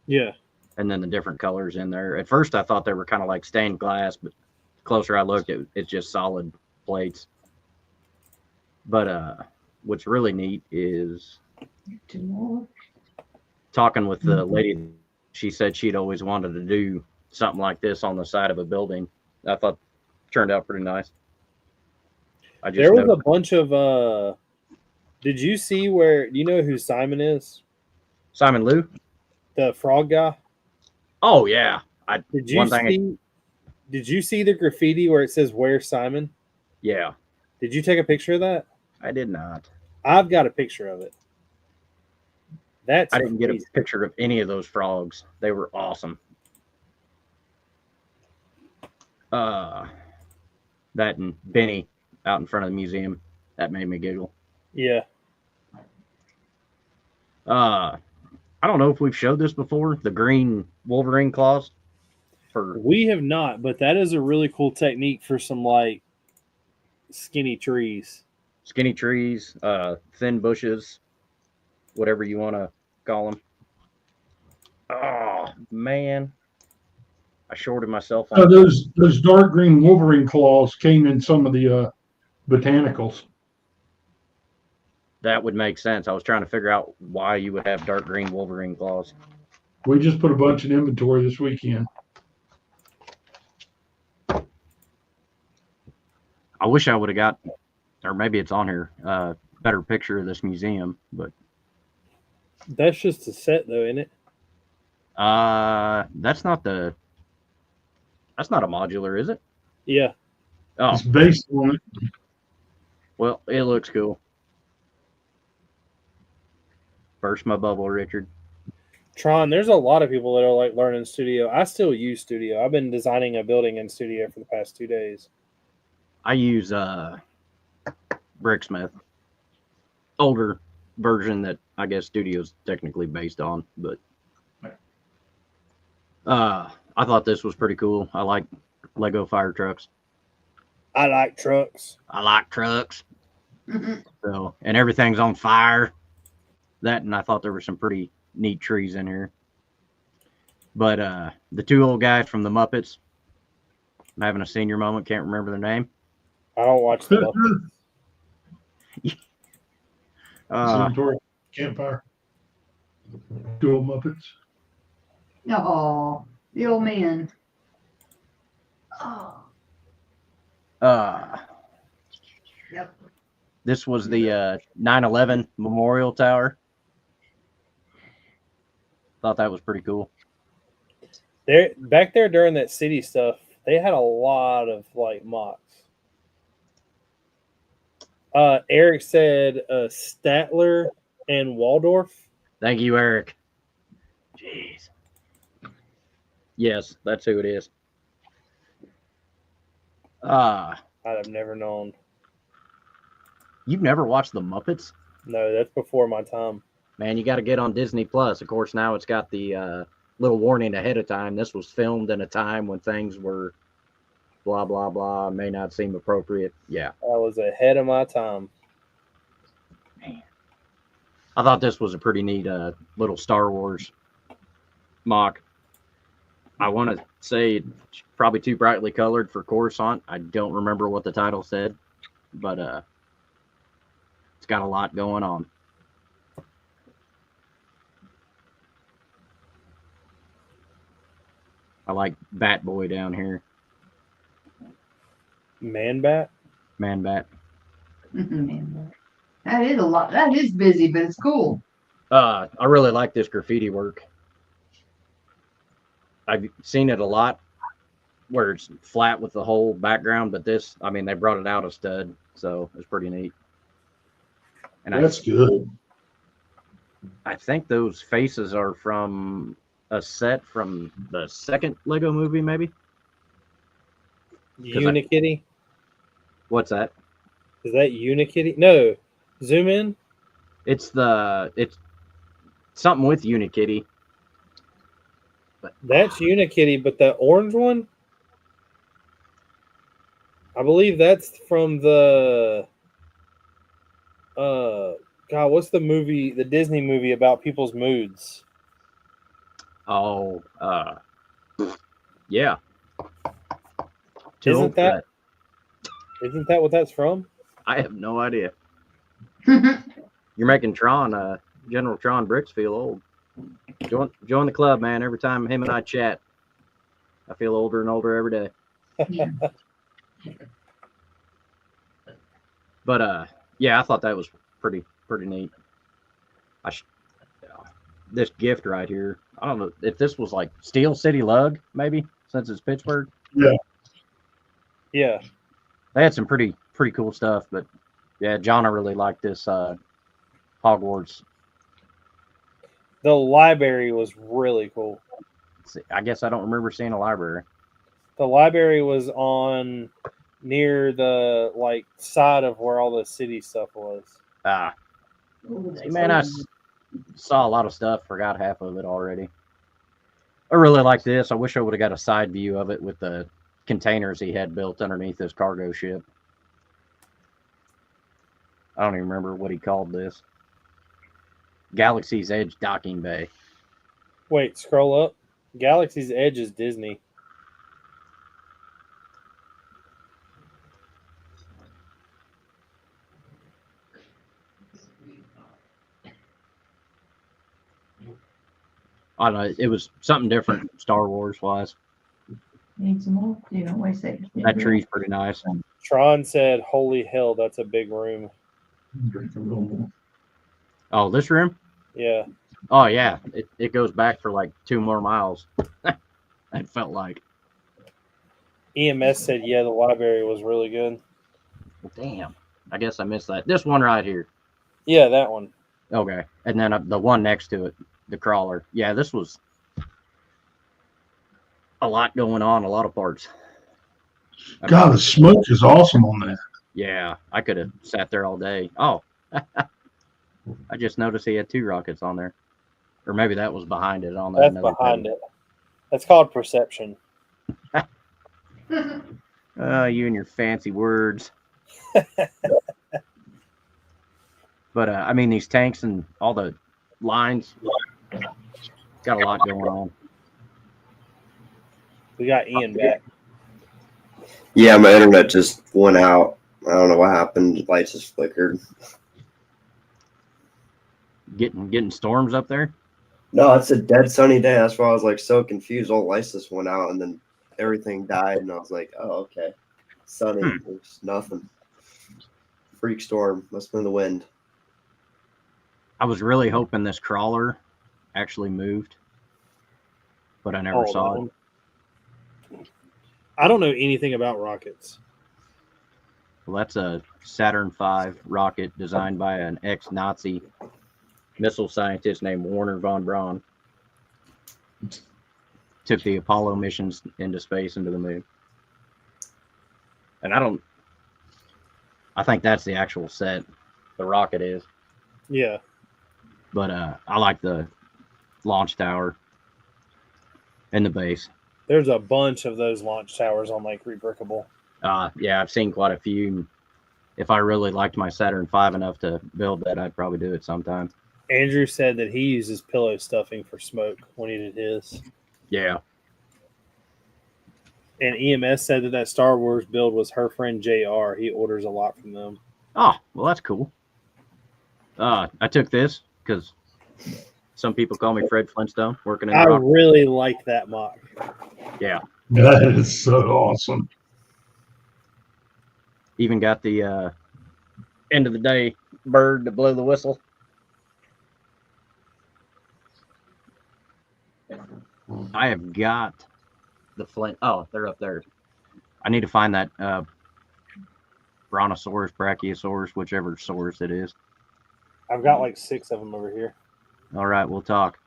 Yeah. And then the different colors in there. At first, I thought they were kind of like stained glass, but the closer I looked, it's just solid plates. But what's really neat is talking with the lady. She said she'd always wanted to do something like this on the side of a building. I thought it turned out pretty nice. There was a bunch of did you see do you know who Simon is? Simon Liu? The frog guy? Oh yeah. Did you see the graffiti where it says "Where's Simon"? Yeah. Did you take a picture of that? I did not. I've got a picture of it. I didn't get a picture of any of those frogs. They were awesome. That and Benny out in front of the museum, that made me giggle. Yeah. I don't know if we've showed this before, the green Wolverine claws. We have not, but that is a really cool technique for some like skinny trees. Skinny trees, thin bushes, whatever you want to call them. Oh man, I shorted myself on those dark green Wolverine claws came in some of the botanicals. That would make sense. I was trying to figure out why you would have dark green Wolverine claws. We just put a bunch in inventory this weekend. I wish I would have got, or maybe it's on here, better picture of this museum, but that's just a set though, isn't it? That's not a modular, is it? Yeah. Oh, it's based on it. Well, it looks cool. Burst my bubble, Richard. Tron, there's a lot of people that are like learning Studio. I still use Studio. I've been designing a building in Studio for the past 2 days. I use Bricksmith. Older version that I guess Studio's technically based on, but I thought this was pretty cool. I like Lego fire trucks. I like trucks. So, and everything's on fire. That, and I thought there were some pretty neat trees in here. But the 2 old guys from the Muppets, I'm having a senior moment, can't remember their name. I don't watch the Muppets. Campfire. Dual Muppets. Oh, the old man. Oh. Yep. This was the 9/11 Memorial Tower. Thought that was pretty cool. Back there during that city stuff, they had a lot of like mocks. Eric said Statler And Waldorf. Thank you, Eric. Jeez. Yes, that's who it is. I'd have never known. You've never watched The Muppets? No, that's before my time. Man, you got to get on Disney Plus. Of course, now it's got the little warning ahead of time. This was filmed in a time when things were blah, blah, blah, may not seem appropriate. Yeah. I was ahead of my time. Man. I thought this was a pretty neat little Star Wars mock. I want to say it's probably too brightly colored for Coruscant. I don't remember what the title said, but it's got a lot going on. I like Bat Boy down here. Man Bat? Man Bat. That is a lot. That is busy, but it's cool. I really like this graffiti work. I've seen it a lot where it's flat with the whole background, but this, I mean, they brought it out a stud, so it's pretty neat. And That's good. I think those faces are from a set from the second Lego movie, maybe? Unikitty? What's that? Is that Unikitty? No. Zoom in. It's something with Unikitty. That's Unikitty, but the orange one? I believe that's from the God, what's the movie, the Disney movie about people's moods? Oh, yeah. Isn't that what that's from? I have no idea. You're making Tron, General Tron Brix feel old. Join the club, man. Every time him and I chat, I feel older and older every day. But yeah, I thought that was pretty neat. This gift right here, I don't know if this was like Steel City Lug, maybe, since it's Pittsburgh. Yeah. They had some pretty cool stuff, but yeah, John, I really liked this Hogwarts. The library was really cool. I guess I don't remember seeing a library. The library was on near the like side of where all the city stuff was. See, man, I saw a lot of stuff, forgot half of it already. I really like this. I wish I would have got a side view of it with the containers he had built underneath his cargo ship. I don't even remember what he called this. Galaxy's Edge docking bay. Wait, scroll up. Galaxy's Edge is Disney. I don't know. It was something different Star Wars wise. Need some more? You don't waste it. That tree's pretty nice. Tron said, "Holy hell, that's a big room." Oh, this room? Yeah. Oh, yeah. It goes back for like 2 more miles. It felt like. EMS said, "Yeah, the library was really good." Damn. I guess I missed that. This one right here. Yeah, that one. Okay. And then the one next to it, the crawler. Yeah, this was a lot going on, a lot of parts. God, the smoke is awesome on that. Yeah, I could have sat there all day. Oh, I just noticed he had 2 rockets on there. Or maybe that was behind it on that. That's behind it. That's called perception. You and your fancy words. But, I mean, these tanks and all the lines, got a lot going on. We got Ian back. Yeah, my internet just went out. I don't know what happened. The lights just flickered. Getting storms up there? No, it's a dead sunny day. That's why I was like so confused. All the lights just went out and then everything died. And I was like, oh, okay. Sunny. There's nothing. Freak storm. Must have been the wind. I was really hoping this crawler actually moved, but I never saw it. I don't know anything about rockets. Well, that's a Saturn V rocket designed by an ex-Nazi missile scientist named Warner von Braun took the Apollo missions into space, into the moon. And I think that's the actual set. The rocket is. Yeah. But I like the launch tower and the base. There's a bunch of those launch towers on Lake Rebrickable. Yeah, I've seen quite a few. If I really liked my Saturn V enough to build that, I'd probably do it sometime. Andrew said that he uses pillow stuffing for smoke when he did his. Yeah. And EMS said that Star Wars build was her friend JR. He orders a lot from them. Oh, well, that's cool. I took this because some people call me Fred Flintstone working in the I rock. really like that mock. Yeah. That is so awesome. Even got the end of the day bird to blow the whistle. I have got the Flint. Oh, they're up there. I need to find that Brontosaurus, Brachiosaurus, whichever source it is. I've got like 6 of them over here. All right, we'll talk.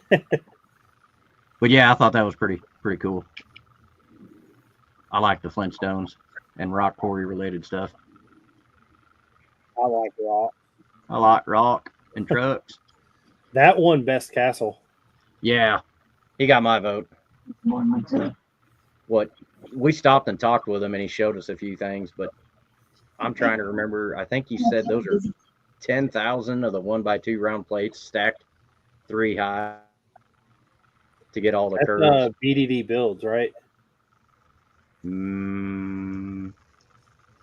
But yeah, I thought that was pretty cool. I like the Flintstones and rock quarry related stuff. I like rock. I like rock and trucks. That one best castle. Yeah, he got my vote. What we stopped and talked with him, and he showed us a few things, but I'm trying to remember. I think he said those are 10,000 of the 1x2 round plates stacked 3 high to get all the That's curves. BDD builds, right?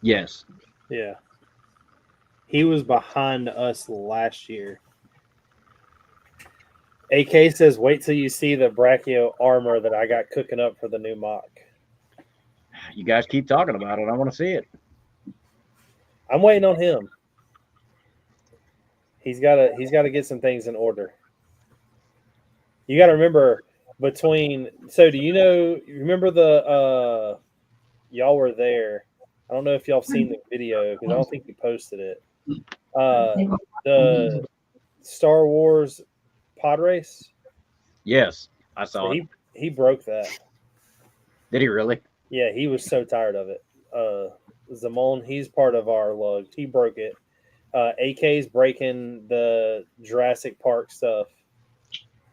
Yes. Yeah. He was behind us last year. AK says, wait till you see the Brachio armor that I got cooking up for the new mock. You guys keep talking about it. I want to see it. I'm waiting on him. He's got to get some things in order. You got to remember so do you remember the y'all were there. I don't know if y'all have seen the video because I don't think you posted it. The Star Wars pod race. Yes, I saw it. He broke that. Did he really? Yeah, he was so tired of it. Zamon, he's part of our lug. He broke it. AK's breaking the Jurassic Park stuff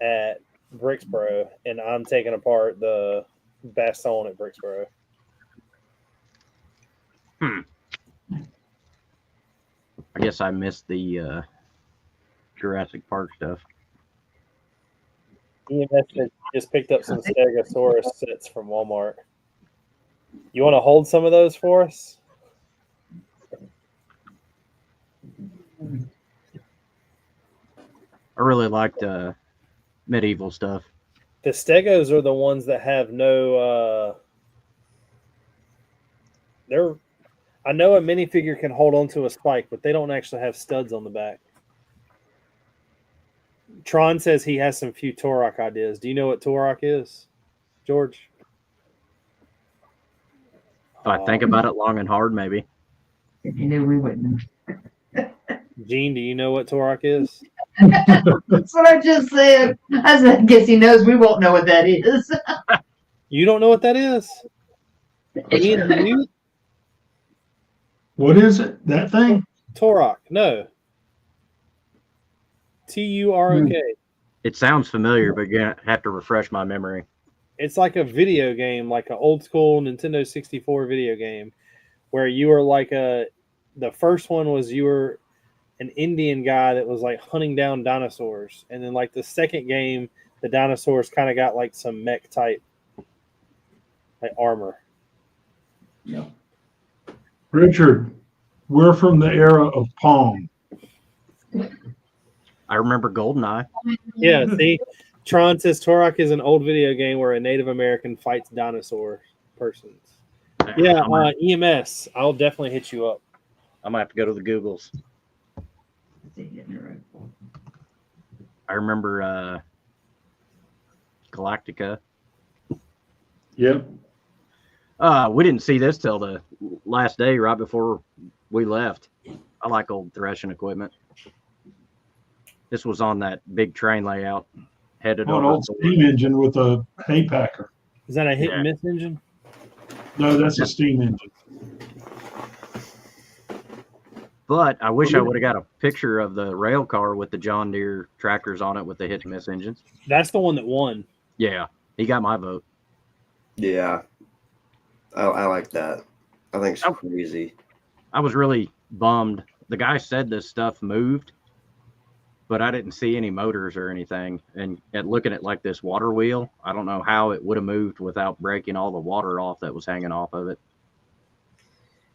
at Brixboro, and I'm taking apart the Baston at Brixboro. I guess I missed the Jurassic Park stuff. EMS just picked up some Stegosaurus sets from Walmart. You want to hold some of those for us? I really liked medieval stuff. The Stegos are the ones that have no. I know a minifigure can hold onto a spike, but they don't actually have studs on the back. Tron says he has some few Torok ideas. Do you know what Torok is, George? If I think about it long and hard, maybe. If you knew, we wouldn't. Gene, do you know what Torok is? That's what I just said. I said, I guess he knows. We won't know what that is. You don't know what that is? Ian, do you? What is it? That thing? Torok. No. Turok. It sounds familiar, but you have to refresh my memory. It's like a video game, like an old school Nintendo 64 video game, where you were like the first one was you were an Indian guy that was like hunting down dinosaurs, and then like the second game, the dinosaurs kind of got like some mech type like armor. No. Richard, we're from the era of Pong. I remember GoldenEye. Yeah, see, Tron says Torok is an old video game where a Native American fights dinosaur persons. Yeah, EMS. I'll definitely hit you up. I might have to go to the Googles. I remember Galactica. Yep. We didn't see this till the last day, right before we left. I like old threshing equipment. This was on that big train layout headed Oh, an over. old steam engine with a hay packer. Is that a hit and miss engine? No, that's a steam engine. But I wish I would have got a picture of the rail car with the John Deere tractors on it with the hit and miss engines. That's the one that won. Yeah, he got my vote. Yeah, I like that. I think it's crazy. I was really bummed. The guy said this stuff moved, but I didn't see any motors or anything. And at looking at like this water wheel, I don't know how it would have moved without breaking all the water off that was hanging off of it.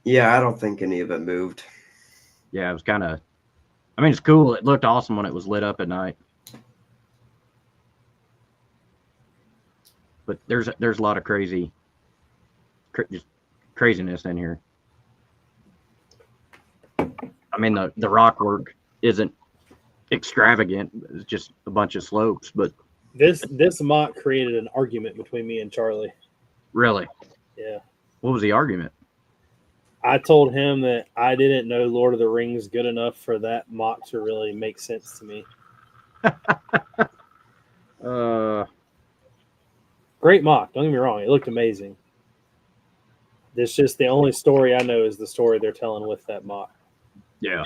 Yeah, I don't think any of it moved. Yeah, it was kind of, I mean, it's cool. It looked awesome when it was lit up at night. But there's a lot of just craziness in here. I mean, the rock work isn't extravagant. It's just a bunch of slopes, but This mock created an argument between me and Charlie. really, Yeah. what was the argument? I told him that I didn't know Lord of the Rings good enough for that mock to really make sense to me. Great mock. Don't get me wrong. It looked amazing. It's just the only story I know is the story they're telling with that mock. Yeah.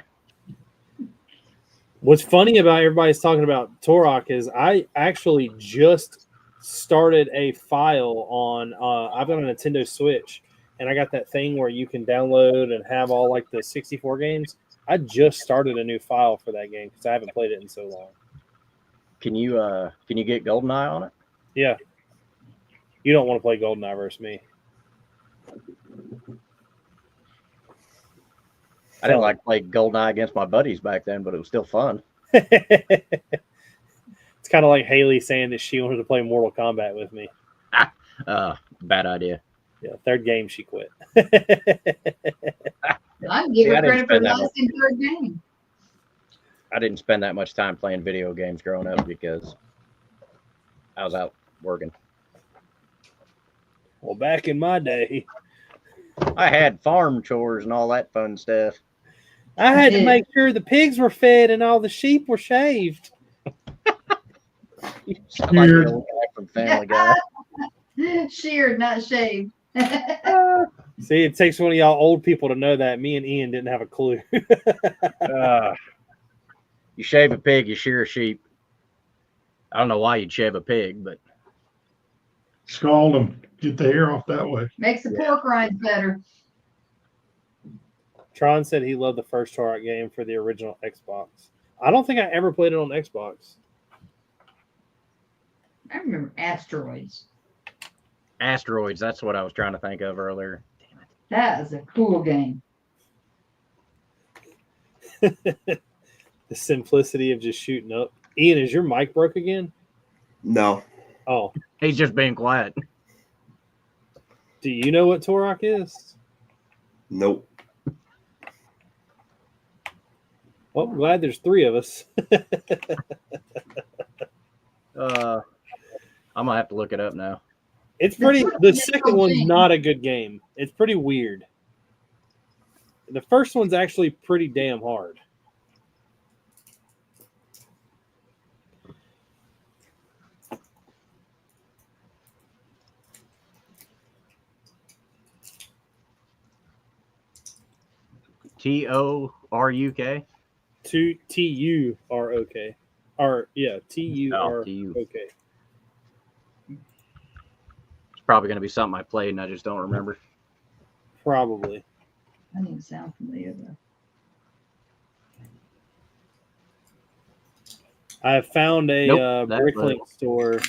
What's funny about everybody's talking about Torok is I actually just started a file on I've got a Nintendo Switch, and I got that thing where you can download and have all like the 64 games. I just started a new file for that game because I haven't played it in so long. Can you get GoldenEye on it? Yeah. You don't want to play GoldenEye versus me. I didn't like play GoldenEye against my buddies back then, but it was still fun. It's kind of like Haley saying that she wanted to play Mortal Kombat with me. Bad idea. Yeah, third game she quit. I can give See, I her didn't credit for spend that last and third game. I didn't spend that much time playing video games growing up because I was out working. Well, back in my day, I had farm chores and all that fun stuff. I had to make sure the pigs were fed and all the sheep were shaved. You sound like the old guy from Family Guy. Sheared, not shaved. See, it takes one of y'all old people to know that. Me and Ian didn't have a clue. You shave a pig, you shear a sheep. I don't know why you'd shave a pig, but Scald them. Get the hair off that way. Makes the pork rinds better. Tron said he loved the first Turok game for the original Xbox. I don't think I ever played it on Xbox. I remember Asteroids. Asteroids, that's what I was trying to think of earlier. That is a cool game. The simplicity of just shooting up. Ian, is your mic broke again? No. Oh. He's just being quiet. Do you know what Turok is? Nope. Well, I'm glad there's three of us. I'm gonna have to look it up now. It's pretty. The second one's not a good game. It's pretty weird. The first one's actually pretty damn hard. Toruk? Turok. Or yeah, Turok. It's probably gonna be something I played and I just don't remember. Probably. That doesn't sound familiar though. I found a Nope, that's Bricklink store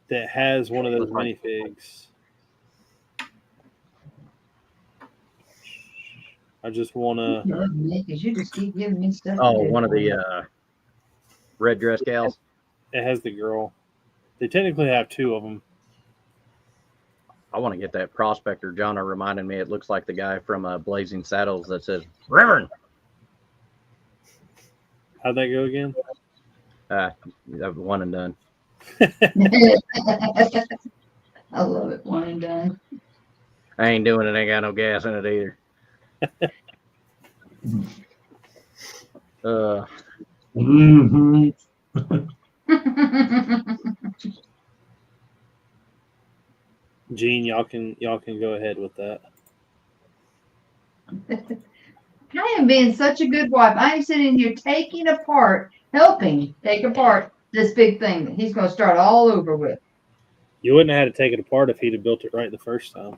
that has one of those minifigs. I just want to. Because you just keep giving me stuff. Oh, one of the red dress gals. It has the girl. They technically have two of them. I want to get that prospector. Jonna reminded me it looks like the guy from Blazing Saddles that says Reverend. How'd that go again? One and done. I love it. One and done. I ain't doing it. Ain't got no gas in it either. Hmm. Gene, y'all can go ahead with that. I am being such a good wife. I am sitting here helping take apart this big thing that he's going to start all over with. You wouldn't have had to take it apart if he'd have built it right the first time.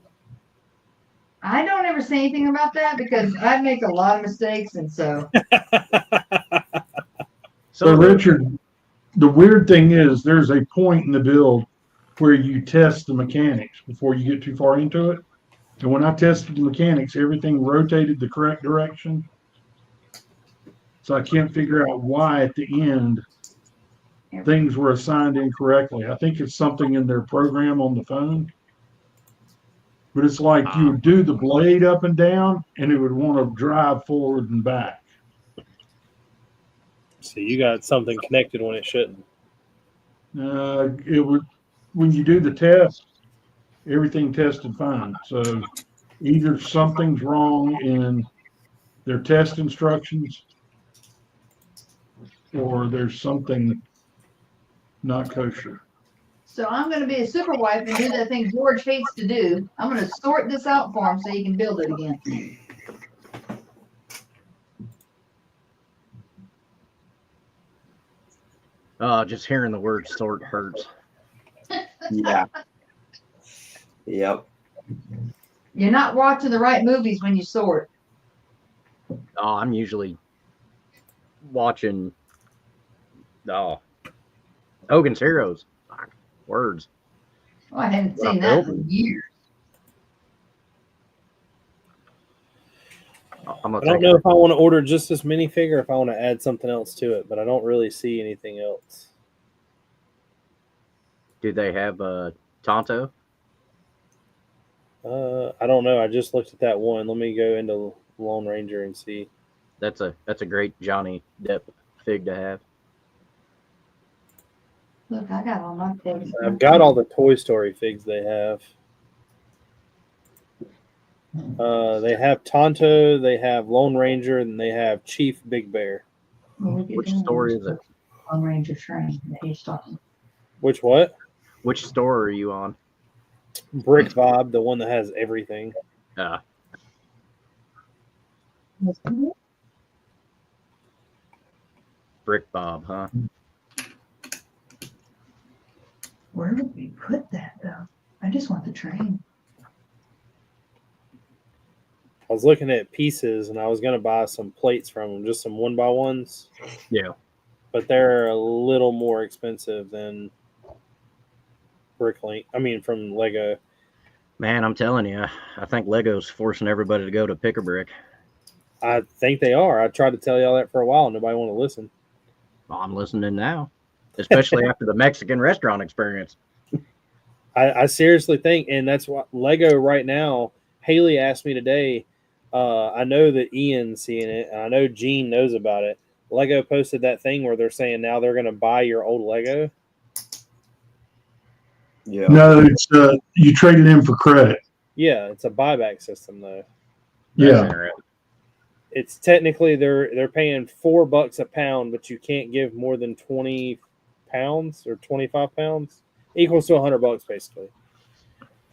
I don't ever say anything about that because I make a lot of mistakes, and so. So Richard, the weird thing is there's a point in the build where you test the mechanics before you get too far into it. And when I tested the mechanics, everything rotated the correct direction. So I can't figure out why at the end things were assigned incorrectly. I think it's something in their program on the phone. But it's like you would do the blade up and down, and it would want to drive forward and back. So you got something connected when it shouldn't. It would when you do the test, everything tested fine. So either something's wrong in their test instructions, or there's something not kosher. So I'm going to be a super wife and do that thing George hates to do. I'm going to sort this out for him so he can build it again. Just hearing the word sort hurts. Yeah. Yep. You're not watching the right movies when you sort. Oh, I'm usually watching Hogan's Heroes. Words. Oh, I haven't seen that in years. I don't know if I want to order just this minifigure or if I want to add something else to it, but I don't really see anything else. Do they have Tonto? I don't know. I just looked at that one. Let me go into Lone Ranger and see. That's a great Johnny Depp fig to have. Look, I got all my figs. I've got all the Toy Story figs they have. They have Tonto, they have Lone Ranger, and they have Chief Big Bear. Which store is it? Lone Ranger train that he's talking. Which what? Which store are you on? Brick Bob, the one that has everything. Brick Bob, huh? Where would we put that though? I just want the train. I was looking at pieces and I was going to buy some plates from them, just some 1x1s. Yeah. But they're a little more expensive than Bricklink. I mean, from Lego. Man, I'm telling you, I think Lego's forcing everybody to go to Pick-a-Brick. I think they are. I tried to tell y'all that for a while. Nobody want to listen. Well, I'm listening now, especially after the Mexican restaurant experience. I seriously think, and that's what Lego right now, Haley asked me today, I know that Ian's seeing it, and I know Gene knows about it. Lego posted that thing where they're saying now they're going to buy your old Lego. Yeah. No, it's you trade it in for credit. Yeah, it's a buyback system though. Yeah. It's technically they're paying $4 a pound, but you can't give more than 20 pounds or 25 pounds, equals to $100 basically.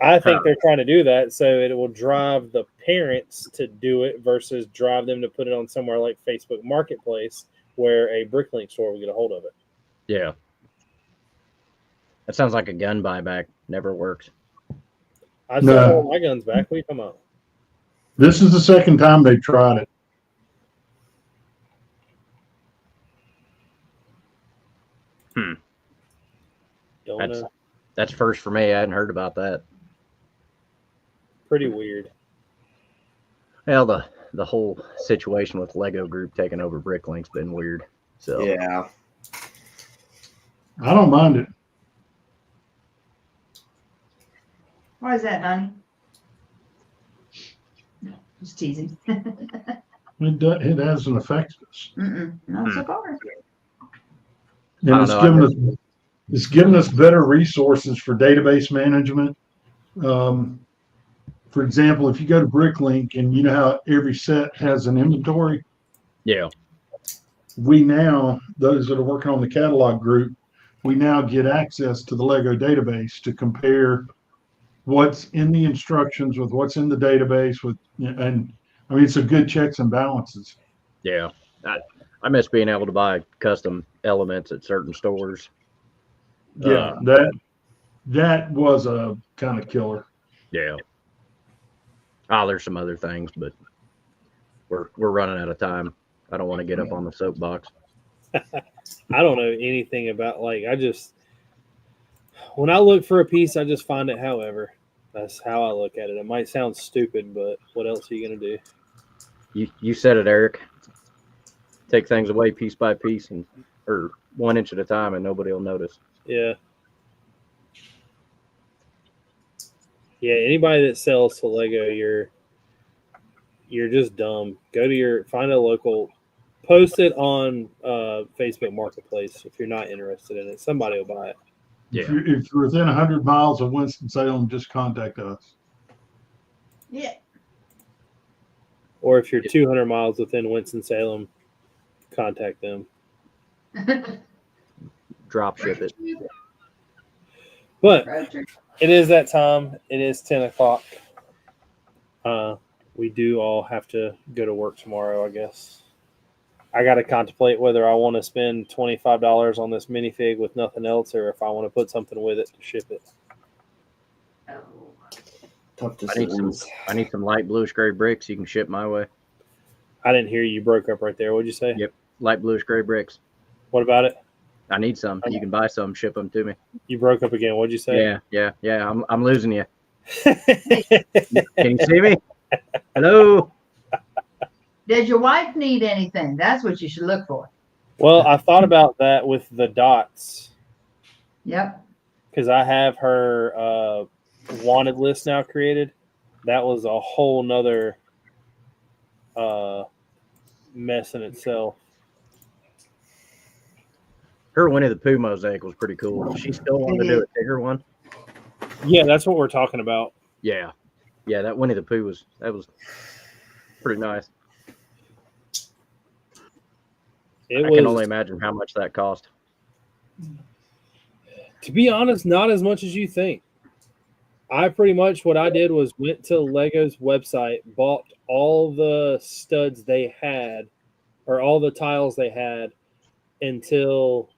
I think they're trying to do that so it will drive the parents to do it versus drive them to put it on somewhere like Facebook Marketplace where a Bricklink store will get a hold of it. Yeah. That sounds like a gun buyback. Never worked. I still want my guns back. What are you talking about? This is the second time they've tried it. That's first for me. I hadn't heard about that. Pretty weird. Well, the whole situation with Lego Group taking over Bricklink's been weird. So yeah, I don't mind it. Why is that, honey? Just teasing. It hasn't affected us. Not so far. And it's given us better resources for database management. For example, if you go to Bricklink and you know how every set has an inventory. Yeah. we now, those that are working on the catalog group, we now get access to the Lego database to compare what's in the instructions with what's in the database and I mean, it's a good checks and balances. Yeah. I miss being able to buy custom elements at certain stores. Yeah, that was a kind of killer. Yeah. Oh, there's some other things, but we're running out of time. I don't want to get up on the soapbox. I don't know anything about when I look for a piece, I just find it. However, that's how I look at it. It might sound stupid, but what else are you gonna do? You said it, Eric. Take things away piece by piece or 1 inch at a time, and nobody will notice. Yeah. Yeah, anybody that sells to Lego, you're just dumb. Find a local, post it on Facebook Marketplace if you're not interested in it. Somebody will buy it. Yeah. If you're within 100 miles of Winston-Salem, just contact us. Yeah. Or if you're 200 miles within Winston-Salem, contact them. Drop ship it. But it is that time. It is 10 o'clock. We do all have to go to work tomorrow, I guess. I got to contemplate whether I want to spend $25 on this minifig with nothing else or if I want to put something with it to ship it. Tough I need some light bluish gray bricks you can ship my way. I didn't hear you. Broke up right there. What'd you say? Yep. Light bluish gray bricks. What about it? I need some. You can buy some, ship them to me. You broke up again. What'd you say? Yeah. I'm losing you. Can you see me? Hello. Does your wife need anything? That's what you should look for. Well, I thought about that with the dots. Yep. Because I have her wanted list now created. That was a whole nother mess in itself. Her Winnie the Pooh mosaic was pretty cool. She still wanted to do a bigger one. Yeah, that's what we're talking about. Yeah, that Winnie the Pooh was pretty nice. I can only imagine how much that cost. To be honest, not as much as you think. I pretty much what I did was went to Lego's website, bought all the studs they had, or all the tiles they had, until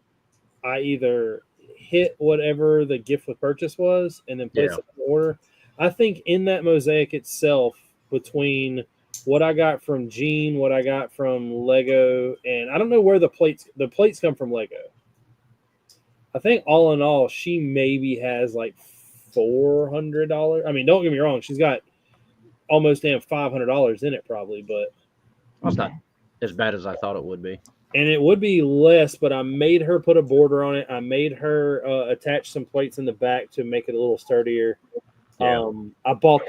I either hit whatever the gift with purchase was and then place it in order. I think in that mosaic itself, between what I got from Gene, what I got from Lego, and I don't know where the plates come from Lego. I think all in all, she maybe has like $400. I mean, don't get me wrong, she's got almost damn $500 in it probably, but that's not as bad as I thought it would be. And it would be less, but I made her put a border on it. I made her attach some plates in the back to make it a little sturdier. Yeah. I bought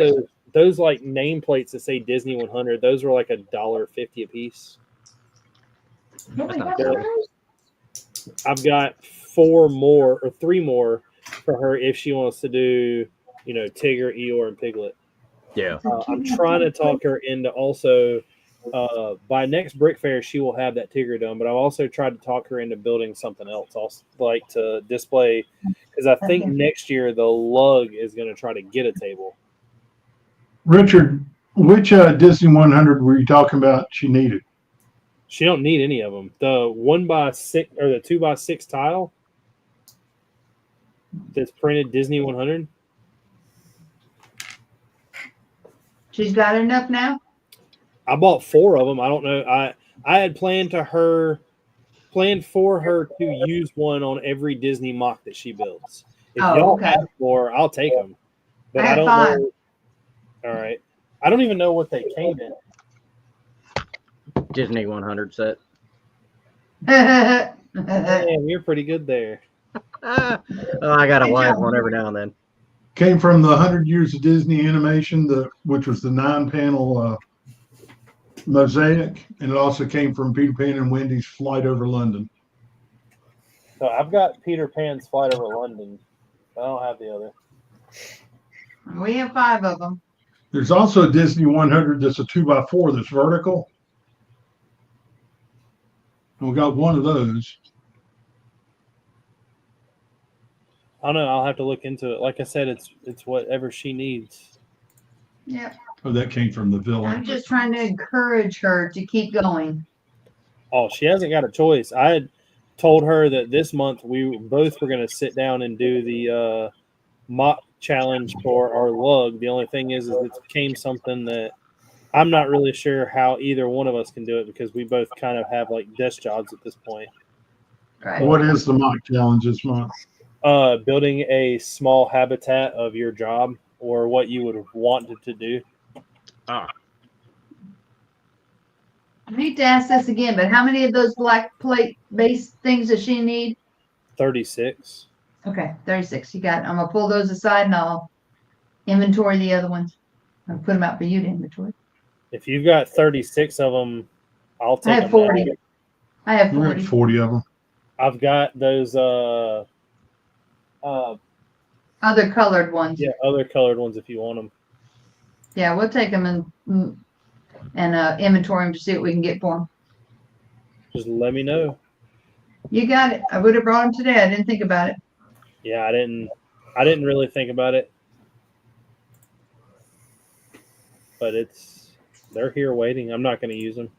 those like name plates that say Disney 100. Those were like $1.50 a piece. That's not bad. I've got 3 more for her if she wants to do, Tigger, Eeyore, and Piglet. Yeah. I'm trying to talk her into also by next Brick Fair she will have that Tigger done, but I've also tried to talk her into building something else. I'll like to display, because I think next year the lug is going to try to get a table. Richard, which Disney 100 were you talking about she needed? She don't need any of them. The 1x6 or the 2x6 tile that's printed Disney 100. She's got enough now? I bought 4 of them. I don't know. I had planned for her to use one on every Disney mock that she builds. If y'all have more, I'll take them. But I don't know. All right. I don't even know what they came in. Disney 100 set. Man, you're pretty good there. I got a live one every now and then. Came from the 100 Years of Disney Animation, which was the 9-panel mosaic, and it also came from Peter Pan and Wendy's Flight Over London. So I've got Peter Pan's Flight Over London. I don't have the other. We have 5 of them. There's also a Disney 100 that's a 2x4 that's vertical. And we got one of those. I don't know. I'll have to look into it. Like I said, it's whatever she needs. Yep. Oh, that came from the villa. I'm just trying to encourage her to keep going. Oh, she hasn't got a choice. I had told her that this month we both were going to sit down and do the mock challenge for our lug. The only thing is it became something that I'm not really sure how either one of us can do it because we both kind of have like desk jobs at this point. Right. What is the mock challenge this month? Building a small habitat of your job or what you would want it to do. Ah, I hate to ask this again, but how many of those black plate base things does she need? 36. Okay, 36. You got it. I'm gonna pull those aside and I'll inventory the other ones. I'll put them out for you to inventory. If you've got 36 of them, I'll take I have them 40. now. I have We're at 40. 40 of them. I've got those Other colored ones. yeah, other colored ones if you want them. Yeah, we'll take them and inventory them to see what we can get for them. Just let me know. You got it. I would have brought them today. I didn't think about it. Yeah, I didn't really think about it. But they're here waiting. I'm not going to use them.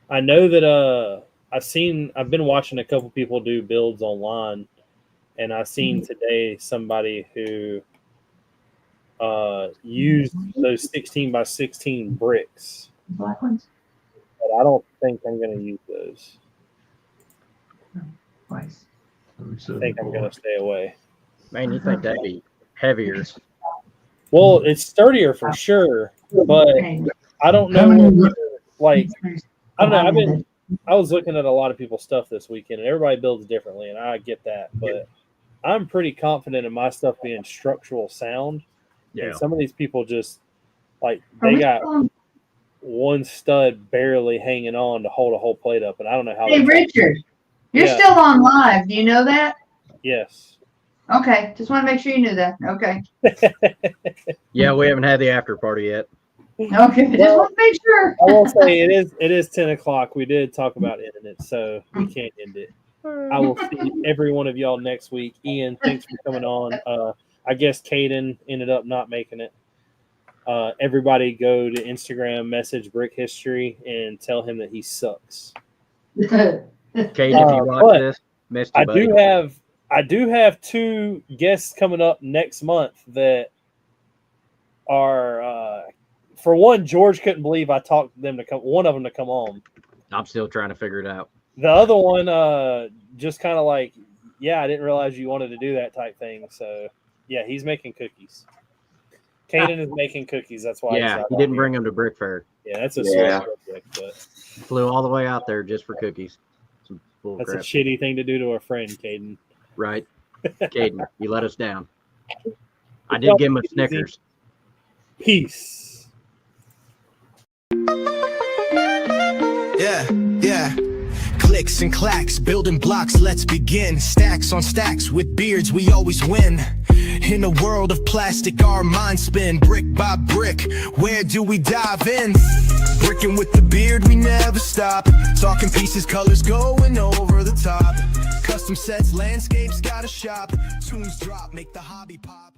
I know that I've been watching a couple people do builds online, and I've seen today somebody who used those 16 by 16 bricks. Black ones? But I don't think I'm going to use those. Twice. I think I'm going to stay away. man, you think that'd be heavier? Well, it's sturdier for sure, but I don't How many? know. Like, I don't know. I was looking at a lot of people's stuff this weekend, and everybody builds differently, and I get that. But I'm pretty confident in my stuff being structural sound. Yeah. And some of these people just like they got one stud barely hanging on to hold a whole plate up, and I don't know how. Hey, Richard, you're Yeah. still on live. Do you know that? Yes. Okay, just want to make sure you knew that. Okay. Yeah, we haven't had the after party yet. Okay, just want to make sure. I will say it is 10 o'clock. We did talk about ending it, so we can't end it. I will see every one of y'all next week. Ian, thanks for coming on. I guess Caden ended up not making it. Everybody go to Instagram, message Brick History, and tell him that he sucks. Kate, if you watch but this, missed you, I buddy. do have two guests coming up next month that are for one, George couldn't believe I talked them to come. One of them to come on. I'm still trying to figure it out. The other one, just kind of like, yeah, I didn't realize you wanted to do that type thing. So, yeah, he's making cookies. Caden is making cookies. That's why. Yeah, he didn't bring them to Brick Fair. Yeah, that's a Yeah. sore subject, but Flew all the way out there just for cookies. Some bull that's crap. a shitty thing to do to a friend, Caden. Right. Caden, you let us down. I did give him a Snickers. Peace. Yeah. Clicks and clacks, building blocks, let's begin. Stacks on stacks, with beards we always win. In a world of plastic, our minds spin. Brick by brick, where do we dive in? Brickin' with the beard, we never stop. Talking pieces, colors going over the top. Custom sets, landscapes, got a shop. Tunes drop, make the hobby pop.